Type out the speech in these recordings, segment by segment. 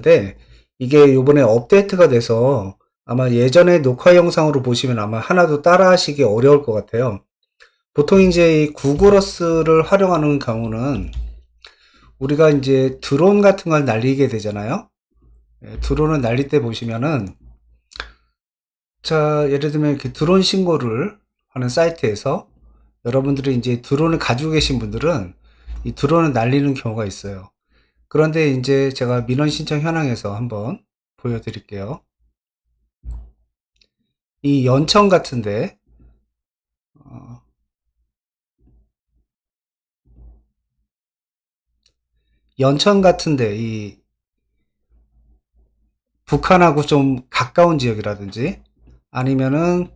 네, 이게 요번에 업데이트가 돼서 아마 예전에 녹화 영상으로 보시면 아마 하나도 따라 하시기 어려울 것 같아요. 보통 이제 이 구글어스를 활용하는 경우는 우리가 이제 드론 같은 걸 날리게 되잖아요. 드론을 날릴 때 보시면은, 자, 예를 들면 이렇게 드론 신고를 하는 사이트에서 여러분들이 이제 드론을 가지고 계신 분들은 이 드론을 날리는 경우가 있어요. 그런데 이제 제가 민원 신청 현황에서 한번 보여드릴게요. 이 연천 같은데, 어, 연천 같은데 이 북한하고 좀 가까운 지역이라든지 아니면은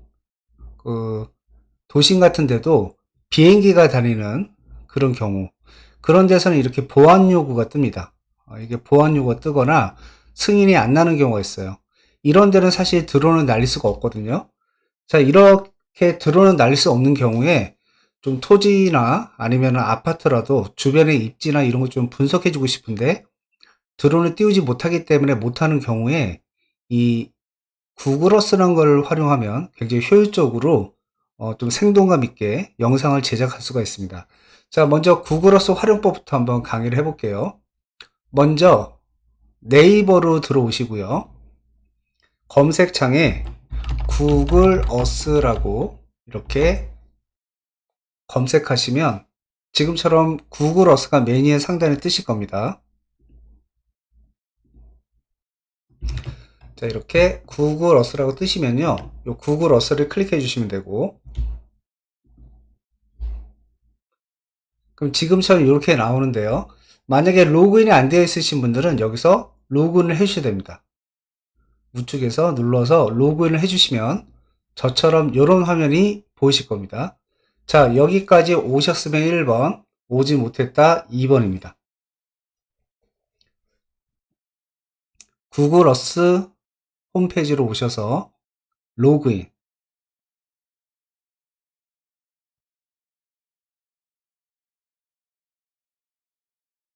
그 도심 같은 데도 비행기가 다니는 그런 경우, 그런 데서는 이렇게 보안 요구가 뜹니다. 이게 보안 요구가 뜨거나 승인이 안 나는 경우가 있어요. 이런 데는 사실 드론을 날릴 수가 없거든요. 자, 이렇게 드론을 날릴 수 없는 경우에 좀 토지나 아니면 아파트라도 주변의 입지나 이런 거 좀 분석해 주고 싶은데 드론을 띄우지 못하기 때문에 못하는 경우에 이 구글어스라는 걸 활용하면 굉장히 효율적으로 좀 생동감 있게 영상을 제작할 수가 있습니다. 자, 먼저 구글어스 활용법부터 한번 강의를 해볼게요. 먼저 네이버로 들어오시고요. 검색창에 구글어스라고 이렇게 검색하시면 지금처럼 구글어스가 메뉴의 상단에 뜨실 겁니다. 자, 이렇게 구글어스라고 뜨시면요, 요 구글어스를 클릭해 주시면 되고, 그럼 지금처럼 이렇게 나오는데요, 만약에 로그인이 안 되어 있으신 분들은 여기서 로그인을 해 주셔야 됩니다. 우측에서 눌러서 로그인을 해 주시면 저처럼 이런 화면이 보이실 겁니다. 자, 여기까지 오셨으면 1번, 오지 못했다 2번입니다. 구글어스 홈페이지로 오셔서 로그인.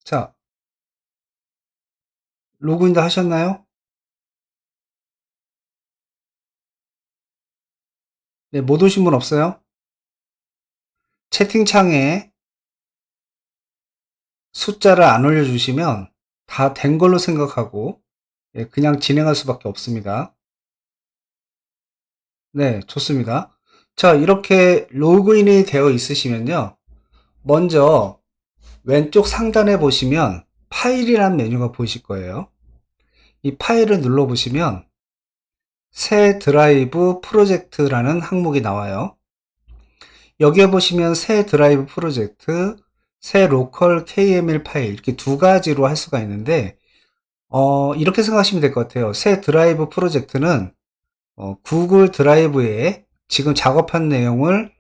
자, 로그인도 하셨나요? 네, 못 오신 분 없어요? 채팅창에 숫자를 안 올려주시면 다 된 걸로 생각하고 그냥 진행할 수밖에 없습니다. 네, 좋습니다. 자, 이렇게 로그인이 되어 있으시면요, 먼저 왼쪽 상단에 보시면 파일이라는 메뉴가 보이실 거예요. 이 파일을 눌러보시면 새 드라이브 프로젝트라는 항목이 나와요. 여기에 보시면 새 드라이브 프로젝트, 새 로컬 KML 파일, 이렇게 두 가지로 할 수가 있는데 이렇게 생각하시면 될 것 같아요. 새 드라이브 프로젝트는 구글 드라이브에 지금 작업한 내용을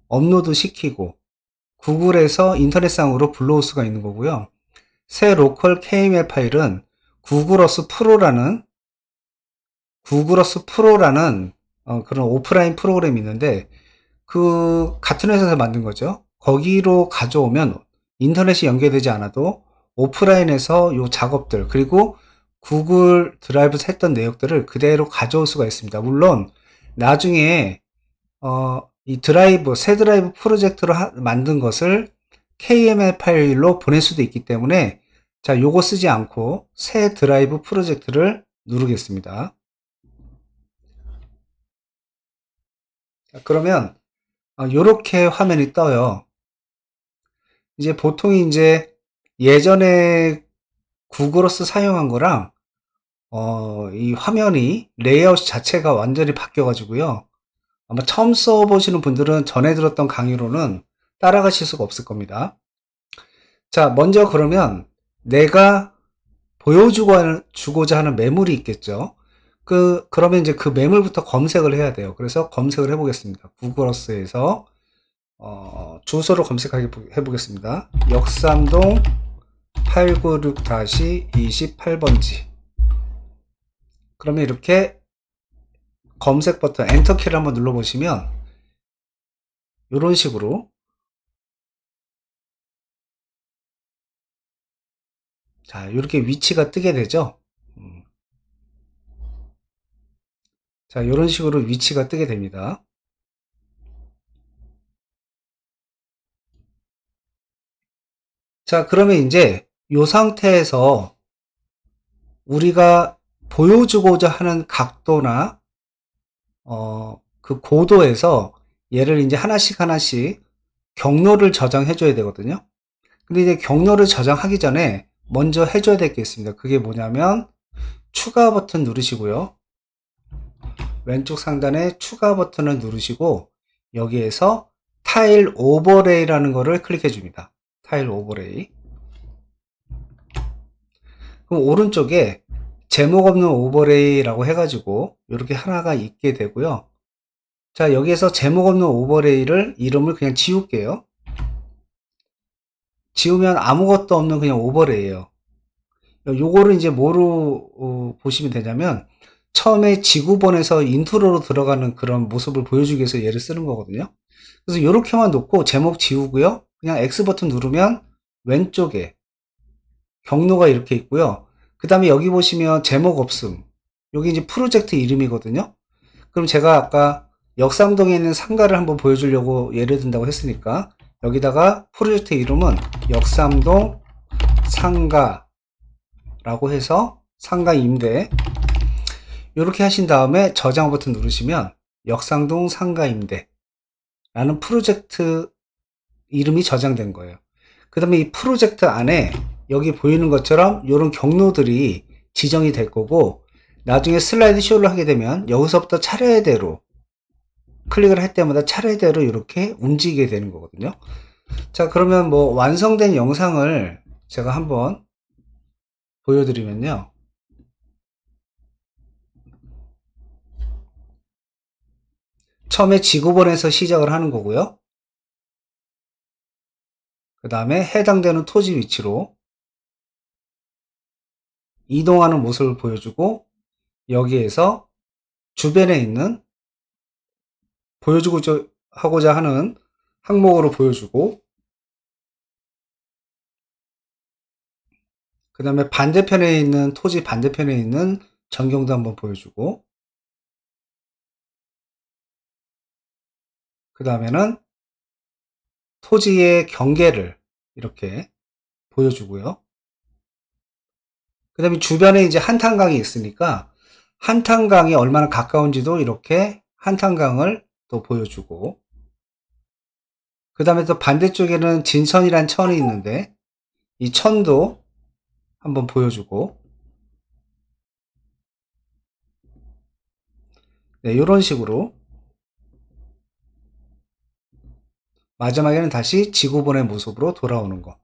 업로드 시키고 구글에서 인터넷상으로 불러올 수가 있는 거고요. 새 로컬 KML 파일은 구글어스 프로라는 그런 오프라인 프로그램이 있는데 그 같은 회사에서 만든 거죠. 거기로 가져오면 인터넷이 연결되지 않아도 오프라인에서 요 작업들 그리고 구글 드라이브에서 했던 내용들을 그대로 가져올 수가 있습니다. 물론 나중에 이 드라이브 새 드라이브 프로젝트로 만든 것을 KML 파일로 보낼 수도 있기 때문에 자, 요거 쓰지 않고 새 드라이브 프로젝트를 누르겠습니다. 자, 그러면 요렇게 화면이 떠요. 이제 보통 이제 예전에 구글어스 사용한 거랑 이 화면이 레이아웃 자체가 완전히 바뀌어 가지고요. 아마 처음 써보시는 분들은 전에 들었던 강의로는 따라가실 수가 없을 겁니다. 자, 먼저 그러면 내가 보여주고자 하는 매물이 있겠죠. 그러면 이제 그 매물부터 검색을 해야 돼요. 그래서 검색을 해보겠습니다. 구글어스에서 주소로 검색해 보겠습니다. 역삼동 896-28번지. 그러면 이렇게 검색 버튼 엔터키를 한번 눌러보시면 이런 식으로 자, 이렇게 위치가 뜨게 되죠. 자, 이런 식으로 위치가 뜨게 됩니다. 자, 그러면 이제 이 상태에서 우리가 보여주고자 하는 각도나 그 고도에서 얘를 이제 하나씩 경로를 저장해 줘야 되거든요. 근데 이제 경로를 저장하기 전에 먼저 해줘야 될 게 있습니다. 그게 뭐냐면 추가 버튼 누르시고요. 왼쪽 상단에 추가 버튼을 누르시고 여기에서 타일 오버레이라는 거를 클릭해 줍니다. 타일 오버레이. 그럼 오른쪽에 제목 없는 오버레이라고 해가지고 이렇게 하나가 있게 되고요. 자, 여기에서 제목 없는 오버레이를 이름을 그냥 지울게요. 지우면 아무것도 없는 그냥 오버레이예요. 요거를 이제 뭐로 보시면 되냐면 처음에 지구본에서 인트로로 들어가는 그런 모습을 보여주기 위해서 얘를 쓰는 거거든요. 그래서 이렇게만 놓고 제목 지우고요. 그냥 X 버튼 누르면 왼쪽에 경로가 이렇게 있고요. 그 다음에 여기 보시면 제목 없음. 여기 이제 프로젝트 이름이거든요. 그럼 제가 아까 역삼동에 있는 상가를 한번 보여주려고 예를 든다고 했으니까 여기다가 프로젝트 이름은 역삼동 상가라고 해서 상가 임대 이렇게 하신 다음에 저장 버튼 누르시면 역삼동 상가 임대 라는 프로젝트 이름이 저장된 거예요. 그 다음에 이 프로젝트 안에 여기 보이는 것처럼 이런 경로들이 지정이 될 거고 나중에 슬라이드 쇼를 하게 되면 여기서부터 차례대로 클릭을 할 때마다 차례대로 이렇게 움직이게 되는 거거든요. 자, 그러면 뭐 완성된 영상을 제가 한번 보여드리면요. 처음에 지구본에서 시작을 하는 거고요. 그 다음에 해당되는 토지 위치로 이동하는 모습을 보여주고 여기에서 주변에 있는 하고자 하는 항목으로 보여주고 그 다음에 반대편에 있는 토지 반대편에 있는 전경도 한번 보여주고 그 다음에는 토지의 경계를 이렇게 보여주고요. 그 다음에 주변에 이제 한탄강이 있으니까 한탄강이 얼마나 가까운지도 이렇게 한탄강을 또 보여주고 그 다음에 또 반대쪽에는 진천이란 천이 있는데 이 천도 한번 보여주고 네, 이런 식으로 마지막에는 다시 지구본의 모습으로 돌아오는 거.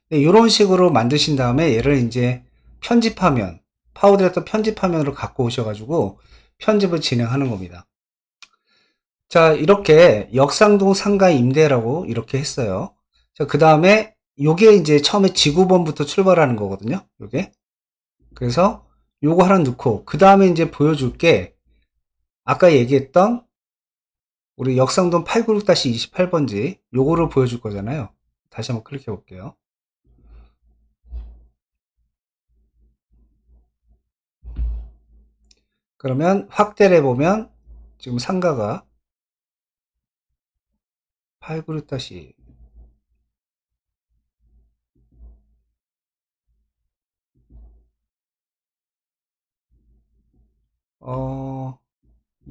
네, 이런 식으로 만드신 다음에 얘를 이제 편집하면 파워디렉터 편집화면으로 갖고 오셔가지고 편집을 진행하는 겁니다. 자, 이렇게 역상동 상가 임대라고 이렇게 했어요. 자, 그 다음에 요게 이제 처음에 지구본부터 출발하는 거거든요. 요게. 그래서 요거 하나 넣고 그 다음에 이제 보여줄 게 아까 얘기했던 우리 역상동 896-28번지 요거를 보여줄 거잖아요. 다시 한번 클릭해 볼게요. 그러면 확대를 해보면 지금 상가가 896-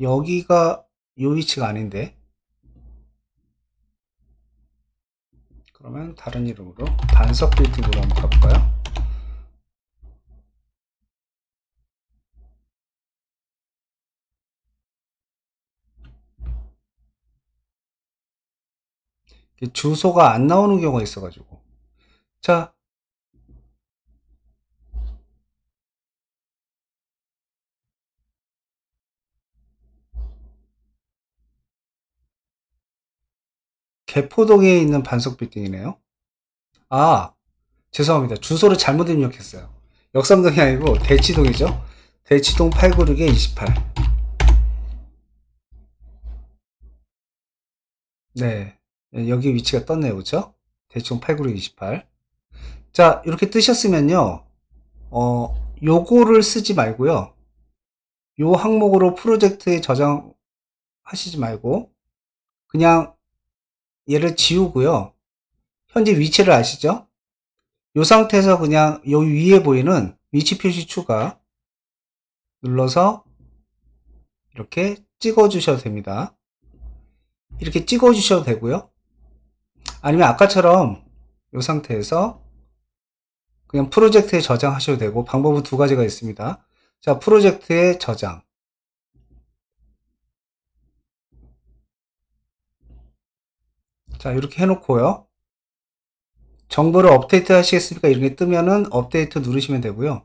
여기가 요 위치가 아닌데 그러면 다른 이름으로 반석 빌딩으로 한번 가볼까요? 주소가 안 나오는 경우가 있어가지고 자 개포동에 있는 반석 빌딩이네요. 아 죄송합니다. 주소를 잘못 입력했어요. 역삼동이 아니고 대치동이죠. 대치동 896-28 네 여기 위치가 떴네요. 그렇죠? 대치동 896-28 자 이렇게 뜨셨으면요 요거를 쓰지 말고요 요 항목으로 프로젝트에 저장하시지 말고 그냥 얘를 지우고요. 현재 위치를 아시죠? 이 상태에서 그냥 여기 위에 보이는 위치 표시 추가 눌러서 이렇게 찍어 주셔도 됩니다. 이렇게 찍어 주셔도 되고요. 아니면 아까처럼 이 상태에서 그냥 프로젝트에 저장하셔도 되고, 방법은 두 가지가 있습니다. 자, 프로젝트에 저장. 자, 이렇게 해놓고요. 정보를 업데이트 하시겠습니까? 이렇게 뜨면은 업데이트 누르시면 되고요.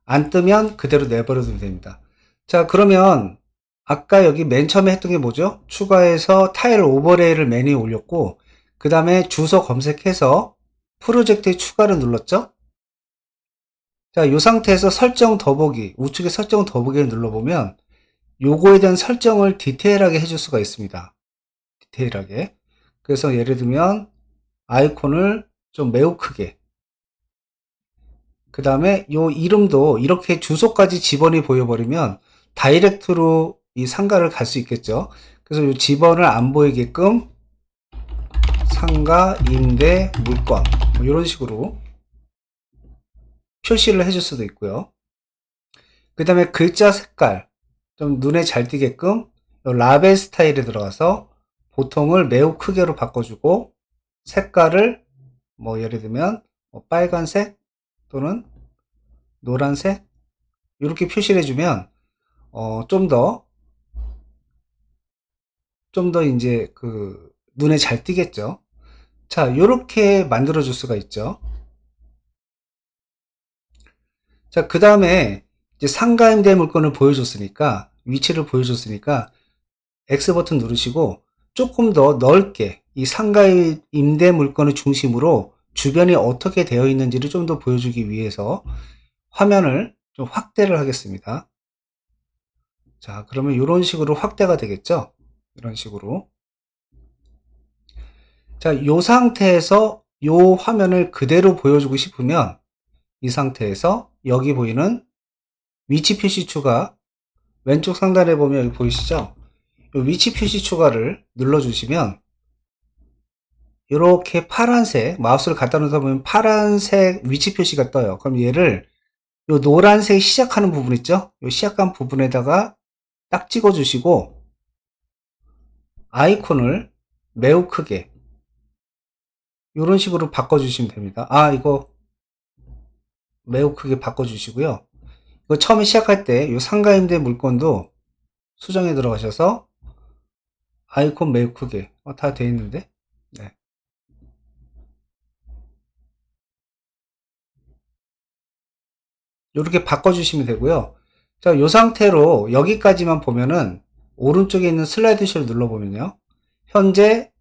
안 뜨면 그대로 내버려두면 됩니다. 자, 그러면 아까 여기 맨 처음에 했던 게 뭐죠? 추가해서 타일 오버레이를 메뉴에 올렸고, 그 다음에 주소 검색해서 프로젝트에 추가를 눌렀죠? 자, 이 상태에서 설정 더보기, 우측에 설정 더보기를 눌러보면 요거에 대한 설정을 디테일하게 해줄 수가 있습니다. 디테일하게. 그래서 예를 들면 아이콘을 좀 매우 크게, 그 다음에 요 이름도 이렇게 주소까지 집원이 보여버리면 다이렉트로 이 상가를 갈 수 있겠죠. 그래서 요 집원을 안 보이게끔 상가 임대 물건 뭐 이런 식으로 표시를 해줄 수도 있고요. 그 다음에 글자 색깔 좀 눈에 잘 띄게끔 라벨 스타일에 들어가서 보통을 매우 크게로 바꿔주고, 색깔을 뭐 예를 들면 뭐 빨간색 또는 노란색 이렇게 표시를 해주면 좀 더 이제 그 눈에 잘 띄겠죠. 자, 이렇게 만들어 줄 수가 있죠. 자, 그 다음에 이제 상가 임대 물건을 보여줬으니까, 위치를 보여줬으니까 X 버튼 누르시고 조금 더 넓게 이 상가 임대 물건을 중심으로 주변이 어떻게 되어 있는지를 좀 더 보여주기 위해서 화면을 좀 확대를 하겠습니다. 자, 그러면 이런 식으로 확대가 되겠죠. 이런 식으로. 자, 이 상태에서 이 화면을 그대로 보여주고 싶으면 이 상태에서 여기 보이는 위치 표시 추가, 왼쪽 상단에 보면 여기 보이시죠? 이 위치 표시 추가를 눌러주시면 이렇게 파란색, 마우스를 갖다 놓다 보면 파란색 위치 표시가 떠요. 그럼 얘를 이 노란색 시작하는 부분 있죠? 이 시작한 부분에다가 딱 찍어 주시고 아이콘을 매우 크게 이런 식으로 바꿔 주시면 됩니다. 이거 매우 크게 바꿔 주시고요. 이거 처음에 시작할 때 이 상가 임대 물건도 수정에 들어가셔서 아이콘 매우 크게 다 돼 있는데, 네. 이렇게 바꿔주시면 되고요. 자, 이 상태로 여기까지만 보면은 오른쪽에 있는 슬라이드 쇼를 눌러보면요. 현재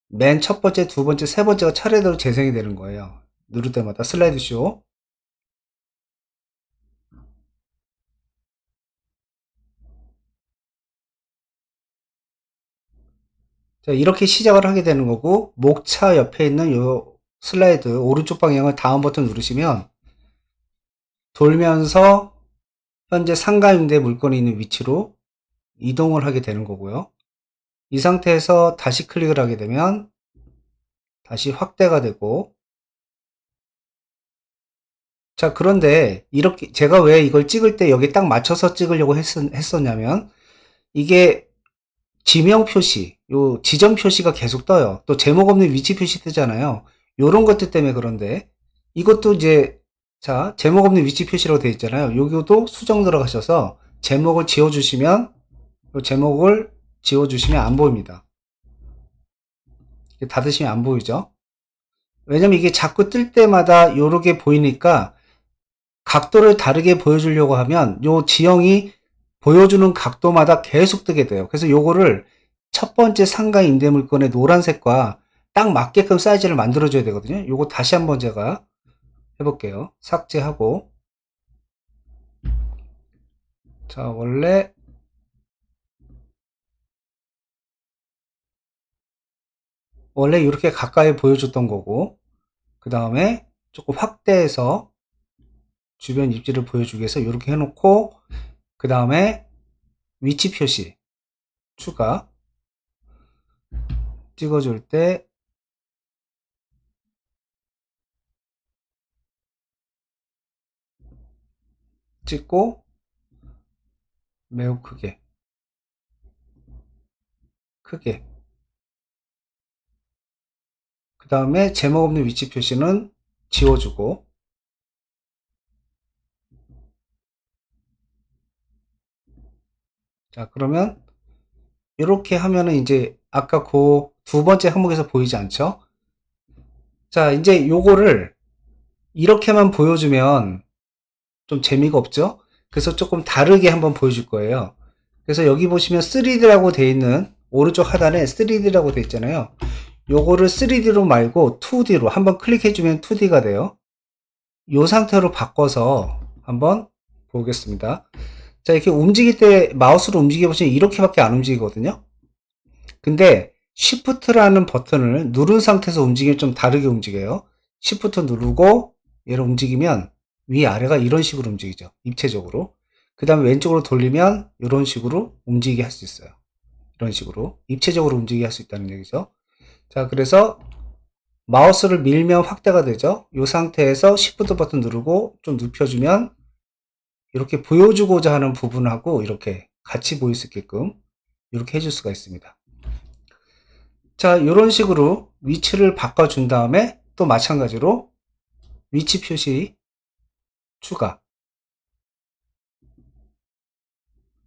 맨 첫 번째, 두 번째, 세 번째가 차례대로 재생이 되는 거예요. 누를 때마다 슬라이드 쇼. 자, 이렇게 시작을 하게 되는 거고, 목차 옆에 있는 이 슬라이드 오른쪽 방향을 다음 버튼 누르시면 돌면서 현재 상가 임대 물건이 있는 위치로 이동을 하게 되는 거고요. 이 상태에서 다시 클릭을 하게 되면 다시 확대가 되고, 자, 그런데 이렇게 제가 왜 이걸 찍을 때 여기 딱 맞춰서 찍으려고 했었냐면, 이게 지명 표시, 요 지점 표시가 계속 떠요. 또 제목 없는 위치 표시 뜨잖아요. 요런 것들 때문에 그런데, 이것도 이제 자, 제목 없는 위치 표시라고 되어 있잖아요. 여기도 수정 들어가셔서 제목을 지워주시면, 요 제목을 지워주시면 안 보입니다. 닫으시면 안 보이죠. 왜냐면 이게 자꾸 뜰 때마다 요렇게 보이니까 각도를 다르게 보여주려고 하면 요 지형이 보여주는 각도마다 계속 뜨게 돼요. 그래서 요거를 첫 번째 상가 임대 물건의 노란색과 딱 맞게끔 사이즈를 만들어 줘야 되거든요. 요거 다시 한번 제가 해볼게요. 삭제하고, 자, 원래 이렇게 가까이 보여줬던 거고, 그 다음에 조금 확대해서 주변 입지를 보여주기 위해서 이렇게 해놓고, 그 다음에 위치 표시 추가 찍어줄 때 찍고 매우 크게 그 다음에 제목 없는 위치 표시는 지워주고, 자 그러면 이렇게 하면은 이제 아까 그 두 번째 항목에서 보이지 않죠? 자 이제 요거를 이렇게만 보여주면 좀 재미가 없죠? 그래서 조금 다르게 한번 보여줄 거예요. 그래서 여기 보시면 3D라고 되어 있는 오른쪽 하단에 3D라고 되어 있잖아요. 요거를 3D로 말고 2D로 한번 클릭해주면 2D가 돼요. 이 상태로 바꿔서 한번 보겠습니다. 자 이렇게 움직일 때 마우스로 움직여 보시면 이렇게밖에 안 움직이거든요. 근데 Shift라는 버튼을 누른 상태에서 움직이면 좀 다르게 움직여요. Shift 누르고 얘를 움직이면 위아래가 이런 식으로 움직이죠. 입체적으로. 그 다음에 왼쪽으로 돌리면 이런 식으로 움직이게 할 수 있어요. 이런 식으로 입체적으로 움직이게 할 수 있다는 얘기죠. 자 그래서 마우스를 밀면 확대가 되죠. 이 상태에서 Shift 버튼 누르고 좀 눕혀주면 이렇게 보여주고자 하는 부분하고 이렇게 같이 보일 수 있게끔 이렇게 해줄 수가 있습니다. 자 이런 식으로 위치를 바꿔준 다음에 또 마찬가지로 위치 표시 추가,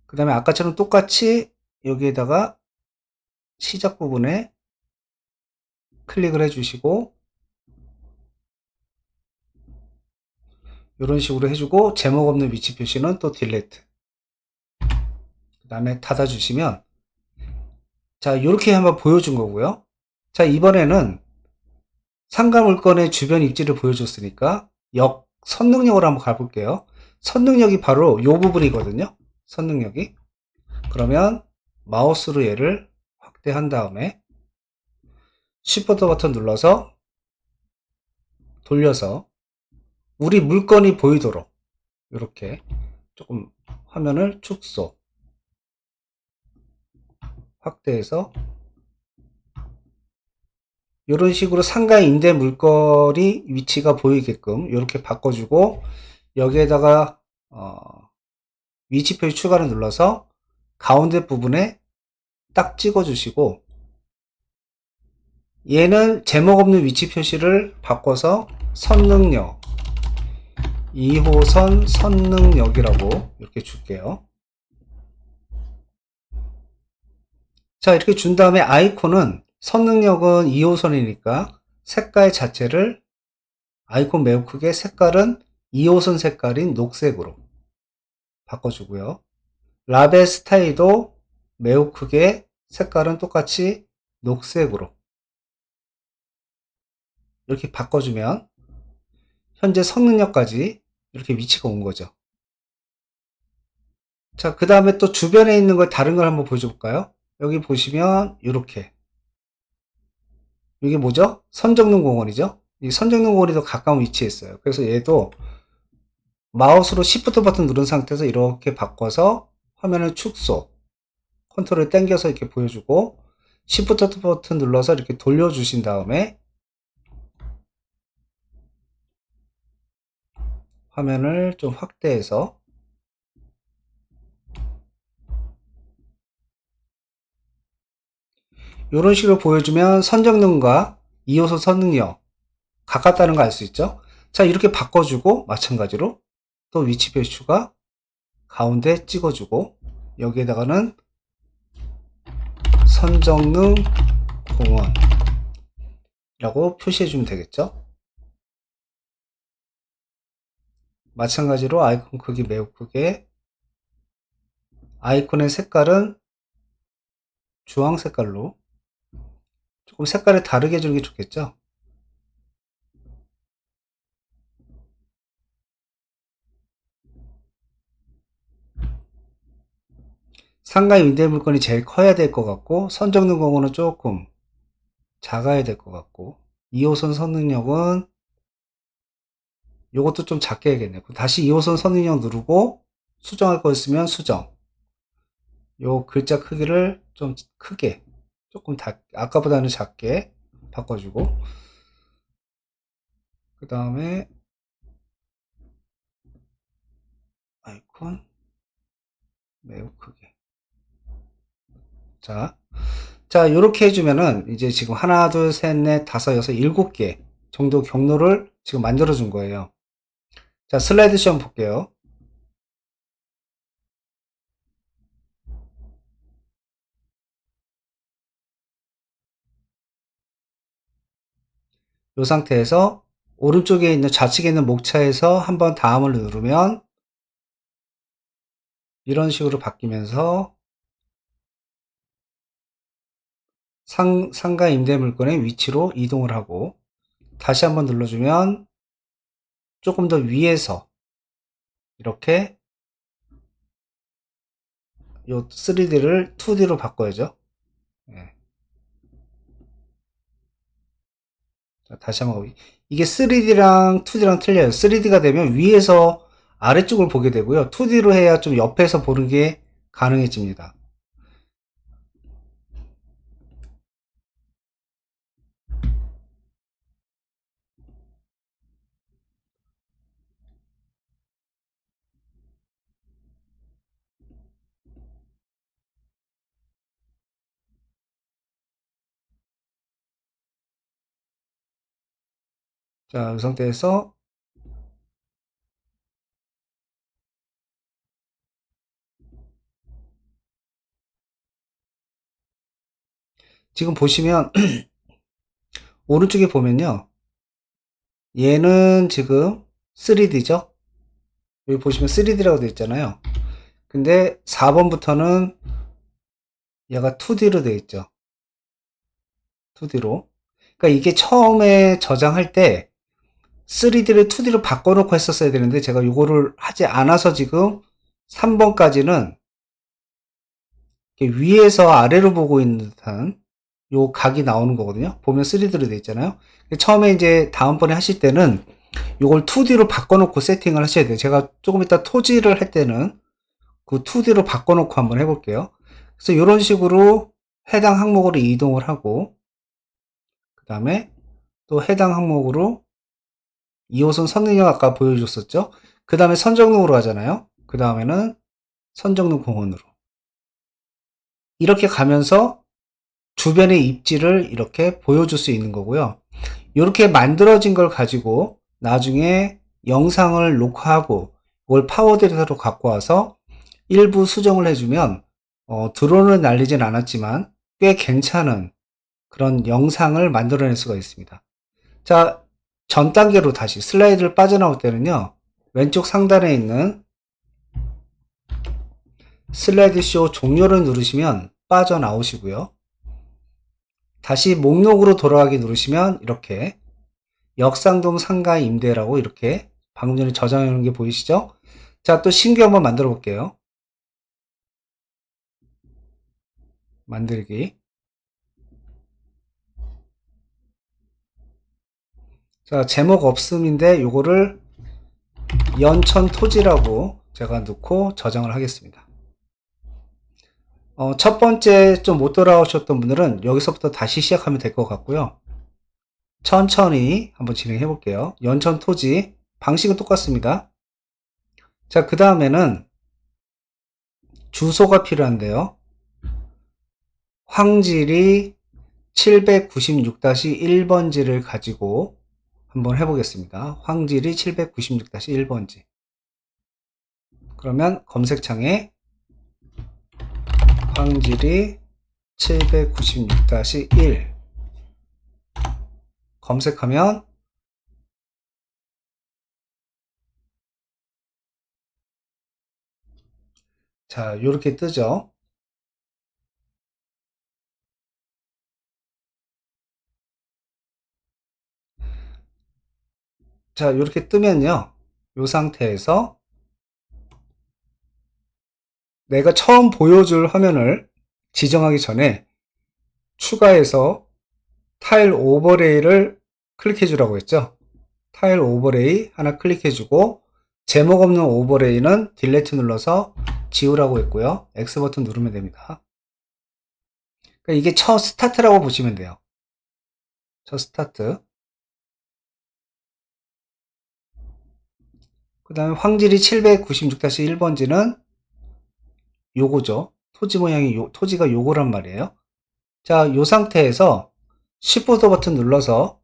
그 다음에 아까처럼 똑같이 여기에다가 시작 부분에 클릭을 해주시고 이런 식으로 해주고 제목 없는 위치 표시는 또 딜리트, 그 다음에 닫아주시면 자 이렇게 한번 보여준 거고요. 자 이번에는 상가 물건의 주변 입지를 보여줬으니까 선능력으로 한번 가볼게요. 선능력이 바로 이 부분이거든요. 선능력이. 그러면 마우스로 얘를 확대한 다음에 Shift 버튼 눌러서 돌려서 우리 물건이 보이도록 이렇게 조금 화면을 축소 확대해서 이런 식으로 상가에 임대 물건이 위치가 보이게끔 이렇게 바꿔주고 여기에다가 위치 표시 추가를 눌러서 가운데 부분에 딱 찍어 주시고 얘는 제목 없는 위치 표시를 바꿔서 선능력 2호선 선능력이라고 이렇게 줄게요. 자 이렇게 준 다음에 아이콘은 선능력은 2호선이니까 색깔 자체를 아이콘 매우 크게 색깔은 2호선 색깔인 녹색으로 바꿔주고요. 라벨 스타일도 매우 크게 색깔은 똑같이 녹색으로 이렇게 바꿔주면 현재 선능력까지 이렇게 위치가 온 거죠. 자, 그 다음에 또 주변에 있는 걸 다른 걸 한번 보여줘 볼까요? 여기 보시면 이렇게 이게 뭐죠? 선정릉 공원이죠? 이 선정릉 공원이 더 가까운 위치에 있어요. 그래서 얘도 마우스로 Shift 버튼 누른 상태에서 이렇게 바꿔서 화면을 축소 컨트롤을 당겨서 이렇게 보여주고 Shift 버튼 눌러서 이렇게 돌려주신 다음에 화면을 좀 확대해서 이런 식으로 보여주면 선정능과 2호선 선능력 가깝다는 거 알 수 있죠? 자 이렇게 바꿔주고 마찬가지로 또 위치 표시 추가 가운데 찍어주고 여기에다가는 선정능 공원이라고 표시해주면 되겠죠? 마찬가지로 아이콘 크기 매우 크게 아이콘의 색깔은 주황 색깔로 조금 색깔을 다르게 해주는 게 좋겠죠? 상가 임대 물건이 제일 커야 될 것 같고 선정능 공원은 조금 작아야 될 것 같고 2호선 선능력은 요것도 좀 작게 해야겠네요. 다시 2호선 선능력 누르고 수정할 거 있으면 수정. 요 글자 크기를 좀 크게, 조금 아까보다는 작게 바꿔주고, 그 다음에 아이콘 매우 크게. 자, 요렇게 해주면은 이제 지금 하나, 둘, 셋, 넷, 다섯, 여섯, 일곱 개 정도 경로를 지금 만들어 준 거예요. 자, 슬라이드 시 한번 볼게요. 이 상태에서 오른쪽에 있는 좌측에 있는 목차에서 한번 다음을 누르면 이런 식으로 바뀌면서 상가 임대 물건의 위치로 이동을 하고, 다시 한번 눌러주면 조금 더 위에서 이렇게 요 3D를 2D로 바꿔야죠. 네. 자, 다시 한번 이게 3D랑 2D랑 틀려요. 3D가 되면 위에서 아래쪽을 보게 되고요. 2D로 해야 좀 옆에서 보는 게 가능해집니다. 자, 이 상태에서 지금 보시면 오른쪽에 보면요. 얘는 지금 3D죠? 여기 보시면 3D라고 되어 있잖아요. 근데 4번부터는 얘가 2D로 되어 있죠. 2D로. 그러니까 이게 처음에 저장할 때 3D를 2D로 바꿔놓고 했었어야 되는데 제가 이거를 하지 않아서 지금 3번까지는 위에서 아래로 보고 있는 듯한 요 각이 나오는 거거든요. 보면 3D로 되어 있잖아요. 처음에 이제 다음번에 하실 때는 이걸 2D로 바꿔놓고 세팅을 하셔야 돼요. 제가 조금 이따 토지를 할 때는 그 2D로 바꿔놓고 한번 해볼게요. 그래서 이런 식으로 해당 항목으로 이동을 하고, 그 다음에 또 해당 항목으로 2호선 선능력 아까 보여줬었죠. 그 다음에 선정릉으로 가잖아요. 그 다음에는 선정릉 공원으로 이렇게 가면서 주변의 입지를 이렇게 보여줄 수 있는 거고요. 이렇게 만들어진 걸 가지고 나중에 영상을 녹화하고 이걸 파워데이터로 갖고 와서 일부 수정을 해주면 드론을 날리진 않았지만 꽤 괜찮은 그런 영상을 만들어낼 수가 있습니다. 자, 전 단계로 다시 슬라이드를 빠져나올 때는요, 왼쪽 상단에 있는 슬라이드 쇼 종료를 누르시면 빠져나오시고요. 다시 목록으로 돌아가기 누르시면 이렇게 역상동 상가 임대라고 이렇게 방금 전에 저장해 놓은 게 보이시죠? 자, 또 신규 한번 만들어 볼게요. 만들기. 자, 제목 없음인데 요거를 연천 토지라고 제가 넣고 저장을 하겠습니다. 첫 번째 좀 못 돌아오셨던 분들은 여기서부터 다시 시작하면 될 것 같고요. 천천히 한번 진행해 볼게요. 연천 토지 방식은 똑같습니다. 자, 그 다음에는 주소가 필요한데요. 황질이 796-1번지를 가지고 한번 해보겠습니다. 황질이 796-1번지. 그러면 검색창에 황질이 796-1 검색하면 자, 이렇게 뜨죠. 자, 이렇게 뜨면요. 이 상태에서 내가 처음 보여줄 화면을 지정하기 전에 추가해서 타일 오버레이를 클릭해 주라고 했죠. 타일 오버레이 하나 클릭해 주고 제목 없는 오버레이는 딜레트 눌러서 지우라고 했고요. X 버튼 누르면 됩니다. 그러니까 이게 첫 스타트라고 보시면 돼요. 첫 스타트. 그 다음에 황질이 796-1번지는 요거죠. 토지 모양이 토지가 요거란 말이에요. 자, 요 상태에서 Shift 버튼 눌러서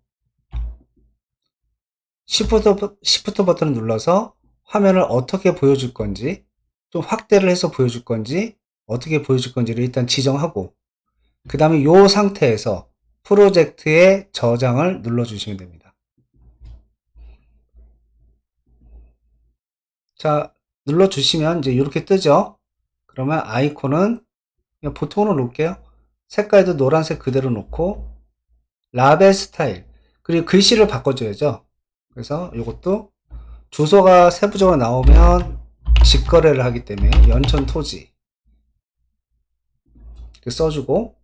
Shift 버튼을 눌러서 화면을 어떻게 보여줄 건지, 좀 확대를 해서 보여줄 건지, 어떻게 보여줄 건지를 일단 지정하고, 그 다음에 요 상태에서 프로젝트의 저장을 눌러주시면 됩니다. 자, 눌러주시면 이제 이렇게 뜨죠. 그러면 아이콘은 그냥 보통으로 놓을게요. 색깔도 노란색 그대로 놓고, 라벨 스타일, 그리고 글씨를 바꿔줘야죠. 그래서 이것도 주소가 세부적으로 나오면 직거래를 하기 때문에 연천 토지 이렇게 써주고,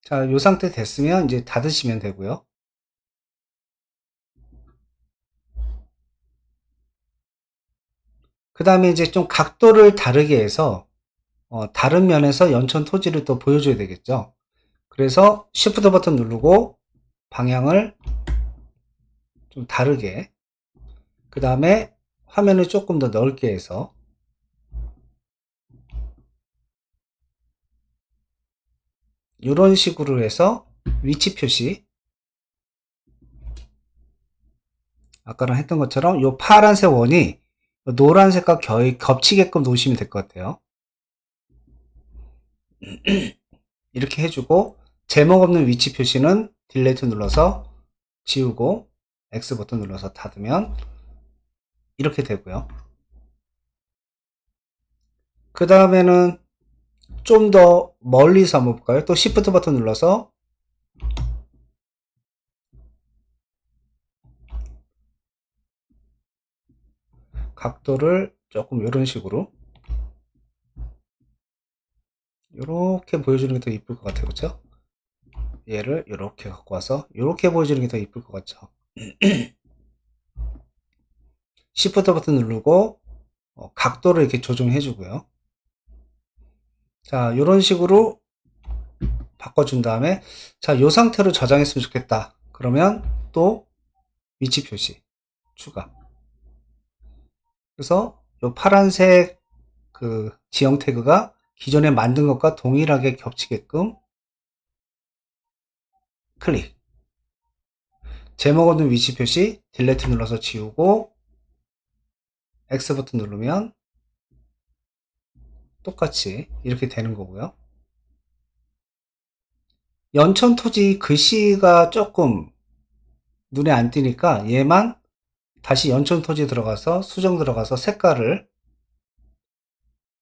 자, 요 상태 됐으면 이제 닫으시면 되고요. 그 다음에 이제 좀 각도를 다르게 해서 다른 면에서 연천 토지를 또 보여줘야 되겠죠. 그래서 Shift 버튼 누르고 방향을 좀 다르게, 그 다음에 화면을 조금 더 넓게 해서 이런 식으로 해서 위치 표시, 아까랑 했던 것처럼 이 파란색 원이 노란색과 거의 겹치게끔 놓으시면 될 것 같아요. 이렇게 해주고, 제목 없는 위치 표시는 딜레이트 눌러서 지우고 X 버튼 눌러서 닫으면 이렇게 되고요. 그 다음에는 좀 더 멀리서 한번 볼까요? 또 Shift 버튼 눌러서 각도를 조금 이런 식으로 이렇게 보여주는 게 더 이쁠 것 같아요. 그렇죠? 얘를 이렇게 갖고 와서 이렇게 보여주는 게 더 이쁠 것 같죠? Shift 버튼 누르고 각도를 이렇게 조정해 주고요. 자, 이런 식으로 바꿔준 다음에, 자, 이 상태로 저장했으면 좋겠다. 그러면 또 위치 표시 추가. 그래서 이 파란색 그 지형 태그가 기존에 만든 것과 동일하게 겹치게끔 클릭. 제목 없는 위치 표시 딜레트 눌러서 지우고 X 버튼 누르면 똑같이 이렇게 되는 거고요. 연천 토지 글씨가 조금 눈에 안 띄니까 얘만 다시 연천 토지 들어가서 수정 들어가서 색깔을,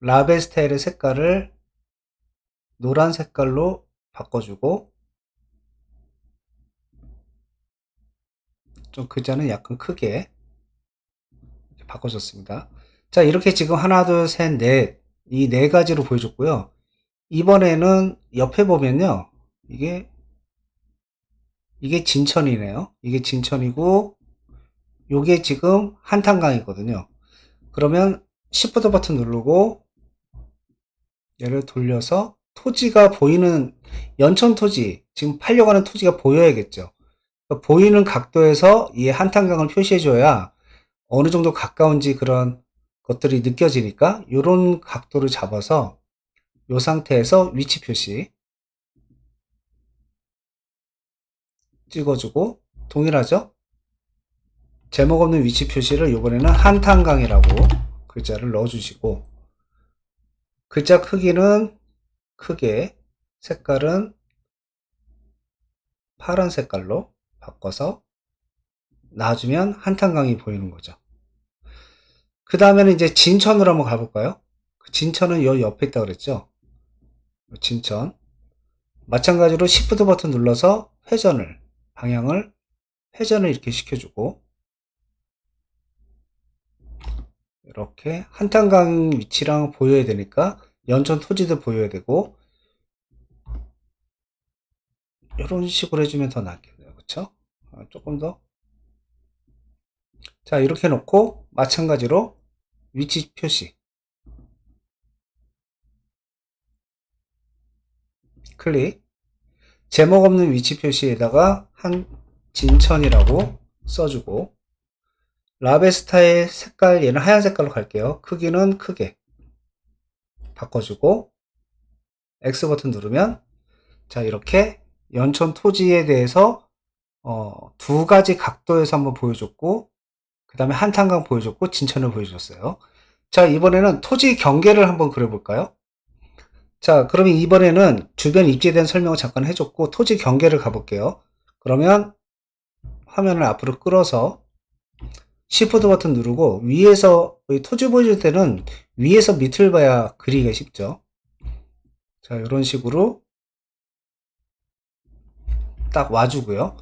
라벨 스타일의 색깔을 노란 색깔로 바꿔주고, 좀 글자는 약간 크게 바꿔줬습니다. 자, 이렇게 지금 하나, 둘, 셋, 넷, 이 네 가지로 보여줬고요. 이번에는 옆에 보면요. 이게 진천이네요. 이게 진천이고, 요게 지금 한탄강이거든요. 그러면 Shift 버튼 누르고 얘를 돌려서 토지가 보이는, 연천 토지, 지금 팔려고 하는 토지가 보여야겠죠. 그러니까 보이는 각도에서 이 한탄강을 표시해줘야 어느 정도 가까운지 그런 것들이 느껴지니까 이런 각도를 잡아서 이 상태에서 위치 표시 찍어주고, 동일하죠? 제목 없는 위치 표시를 이번에는 한탄강이라고 글자를 넣어주시고, 글자 크기는 크게, 색깔은 파란 색깔로 바꿔서 놔주면 한탄강이 보이는 거죠. 그 다음에는 이제 진천으로 한번 가볼까요? 진천은 요 옆에 있다고 그랬죠? 진천. 마찬가지로 Shift 버튼 눌러서 방향을 회전을 이렇게 시켜주고, 이렇게 한탄강 위치랑 보여야 되니까 연천 토지도 보여야 되고, 이런 식으로 해주면 더 낫겠네요. 그쵸? 조금 더. 자, 이렇게 놓고 마찬가지로 위치 표시 클릭, 제목 없는 위치 표시에다가 한진천이라고 써주고, 라베스타의 색깔, 얘는 하얀 색깔로 갈게요. 크기는 크게 바꿔주고, X 버튼 누르면, 자, 이렇게 연천 토지에 대해서 두 가지 각도에서 한번 보여줬고, 그 다음에 한탄강 보여줬고, 진천을 보여줬어요. 자, 이번에는 토지 경계를 한번 그려볼까요? 자, 그러면 이번에는 주변 입지에 대한 설명을 잠깐 해줬고, 토지 경계를 가볼게요. 그러면 화면을 앞으로 끌어서 Shift 버튼 누르고, 위에서, 토지 보여줄 때는 위에서 밑을 봐야 그리기가 쉽죠. 자, 이런 식으로 딱 와주고요.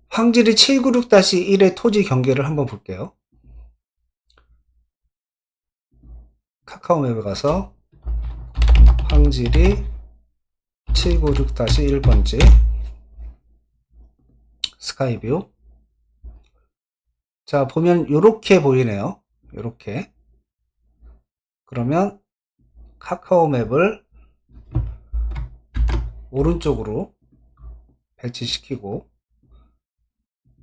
황지리 796-1의 토지 경계를 한번 볼게요. 카카오맵에 가서 황지리 796-1번지 스카이뷰. 자, 보면 요렇게 보이네요. 요렇게. 그러면 카카오맵을 오른쪽으로 배치시키고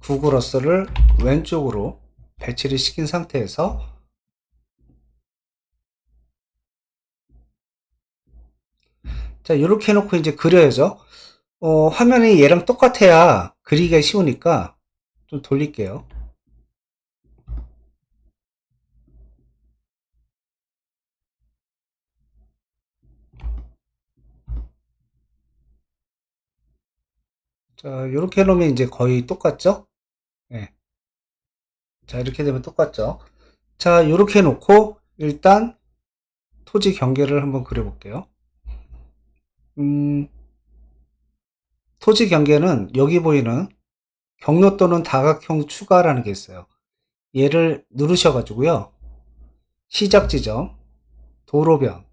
구글 어스를 왼쪽으로 배치를 시킨 상태에서 자, 이렇게 해놓고 이제 그려야죠. 화면이 얘랑 똑같아야 그리기가 쉬우니까 좀 돌릴게요. 자, 이렇게 해놓으면 이제 거의 똑같죠? 네. 자, 이렇게 되면 똑같죠? 자, 이렇게 해놓고 일단 토지 경계를 한번 그려볼게요. 토지 경계는 여기 보이는 경로 또는 다각형 추가라는 게 있어요. 얘를 누르셔가지고요. 시작 지점, 도로변.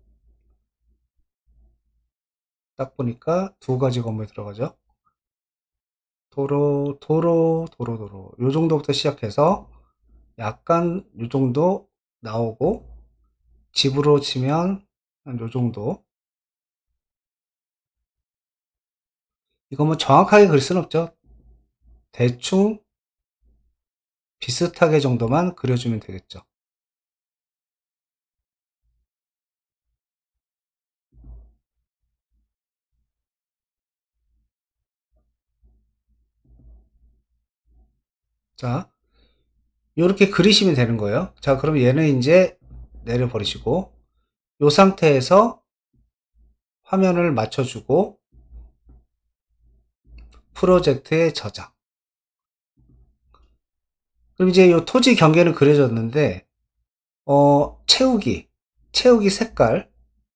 딱 보니까 두 가지 건물 들어가죠. 도로. 요 정도부터 시작해서 약간 요 정도 나오고, 집으로 치면 한 요 정도. 이거 뭐 정확하게 그릴 순 없죠. 대충 비슷하게 정도만 그려주면 되겠죠. 자, 이렇게 그리시면 되는 거예요. 자, 그럼 얘는 이제 내려버리시고, 이 상태에서 화면을 맞춰주고, 프로젝트에 저장. 그럼 이제 이 토지 경계는 그려졌는데, 채우기 색깔.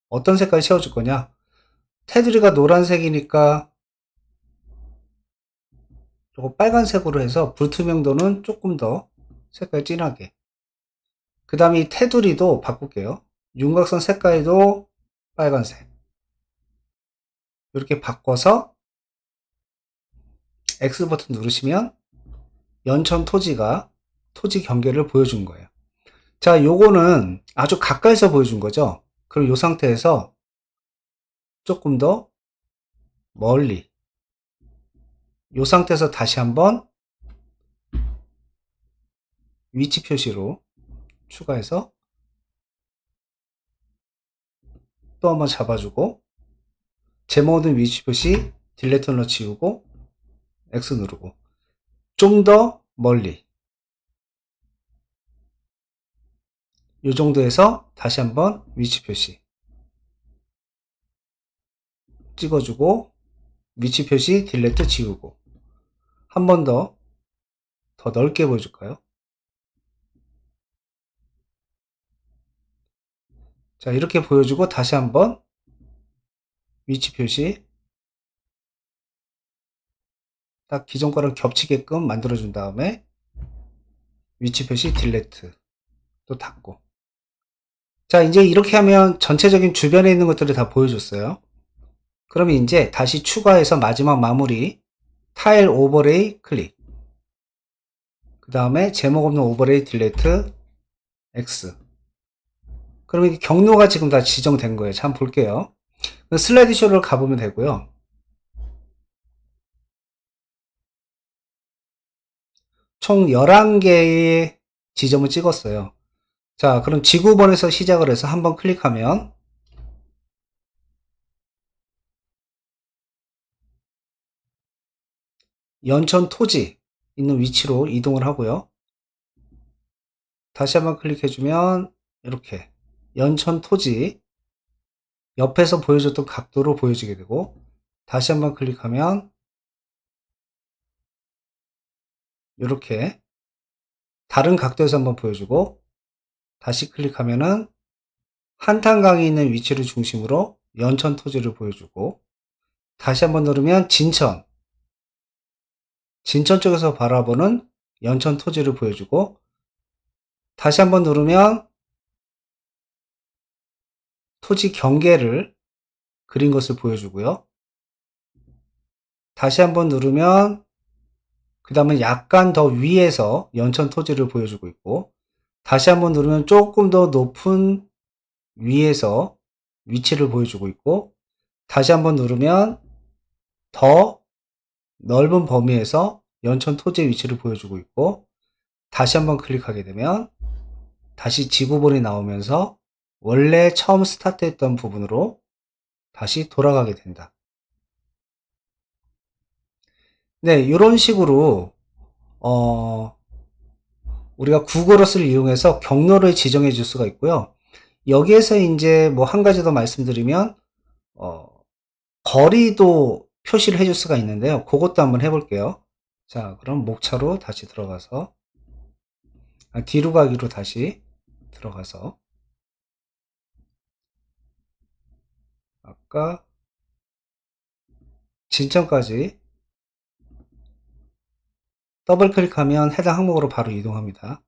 어떤 색깔 채워줄 거냐? 테두리가 노란색이니까, 요거 빨간색으로 해서 불투명도는 조금 더 색깔 진하게. 그 다음에 이 테두리도 바꿀게요. 윤곽선 색깔도 빨간색. 이렇게 바꿔서 X 버튼 누르시면 연천 토지가 토지 경계를 보여준 거예요. 자, 요거는 아주 가까이서 보여준 거죠. 그럼 요 상태에서 조금 더 멀리, 요 상태에서 다시 한번 위치 표시로 추가해서 또 한번 잡아주고, 제목은 위치 표시 딜레터로 지우고 X 누르고, 좀 더 멀리, 요 정도에서 다시 한번 위치 표시 찍어주고, 위치 표시 딜레트 지우고, 한 번 더 넓게 보여줄까요? 자, 이렇게 보여주고 다시 한번 위치 표시 딱 기존 거랑 겹치게끔 만들어 준 다음에 위치 표시 딜레트 또 닫고. 자, 이제 이렇게 하면 전체적인 주변에 있는 것들을 다 보여줬어요. 그러면 이제 다시 추가해서 마지막 마무리 타일 오버레이 클릭, 그 다음에 제목 없는 오버레이 딜레이트 X. 그러면 경로가 지금 다 지정된 거예요. 자, 한번 볼게요. 슬라이드 쇼를 가보면 되고요. 총 11개의 지점을 찍었어요. 자, 그럼 지구본에서 시작을 해서 한번 클릭하면 연천 토지 있는 위치로 이동을 하고요. 다시 한번 클릭해주면 이렇게 연천 토지 옆에서 보여줬던 각도로 보여지게 되고, 다시 한번 클릭하면 이렇게 다른 각도에서 한번 보여주고, 다시 클릭하면은 한탄강이 있는 위치를 중심으로 연천 토지를 보여주고, 다시 한번 누르면 진천 쪽에서 바라보는 연천 토지를 보여주고, 다시 한번 누르면 토지 경계를 그린 것을 보여주고요. 다시 한번 누르면 그 다음에 약간 더 위에서 연천 토지를 보여주고 있고, 다시 한번 누르면 조금 더 높은 위에서 위치를 보여주고 있고, 다시 한번 누르면 더 넓은 범위에서 연천 토지의 위치를 보여주고 있고, 다시 한번 클릭하게 되면 다시 지구본이 나오면서 원래 처음 스타트했던 부분으로 다시 돌아가게 된다. 네, 이런 식으로 우리가 구글어스를 이용해서 경로를 지정해 줄 수가 있고요. 여기에서 이제 뭐 한 가지 더 말씀드리면 거리도 표시를 해줄 수가 있는데요. 그것도 한번 해볼게요. 자, 그럼 목차로 다시 들어가서 뒤로 가기로 다시 들어가서 아까 진천까지 더블 클릭하면 해당 항목으로 바로 이동합니다.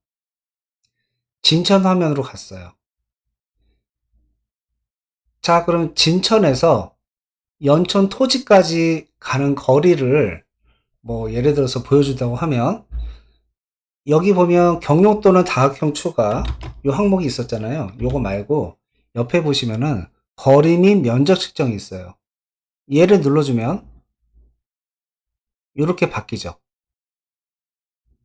진천 화면으로 갔어요. 자, 그럼 진천에서 연천 토지까지 가는 거리를 뭐 예를 들어서 보여준다고 하면, 여기 보면 경로 또는 다각형 추가 요 항목이 있었잖아요. 요거 말고 옆에 보시면은 거리 및 면적 측정이 있어요. 얘를 눌러주면 이렇게 바뀌죠.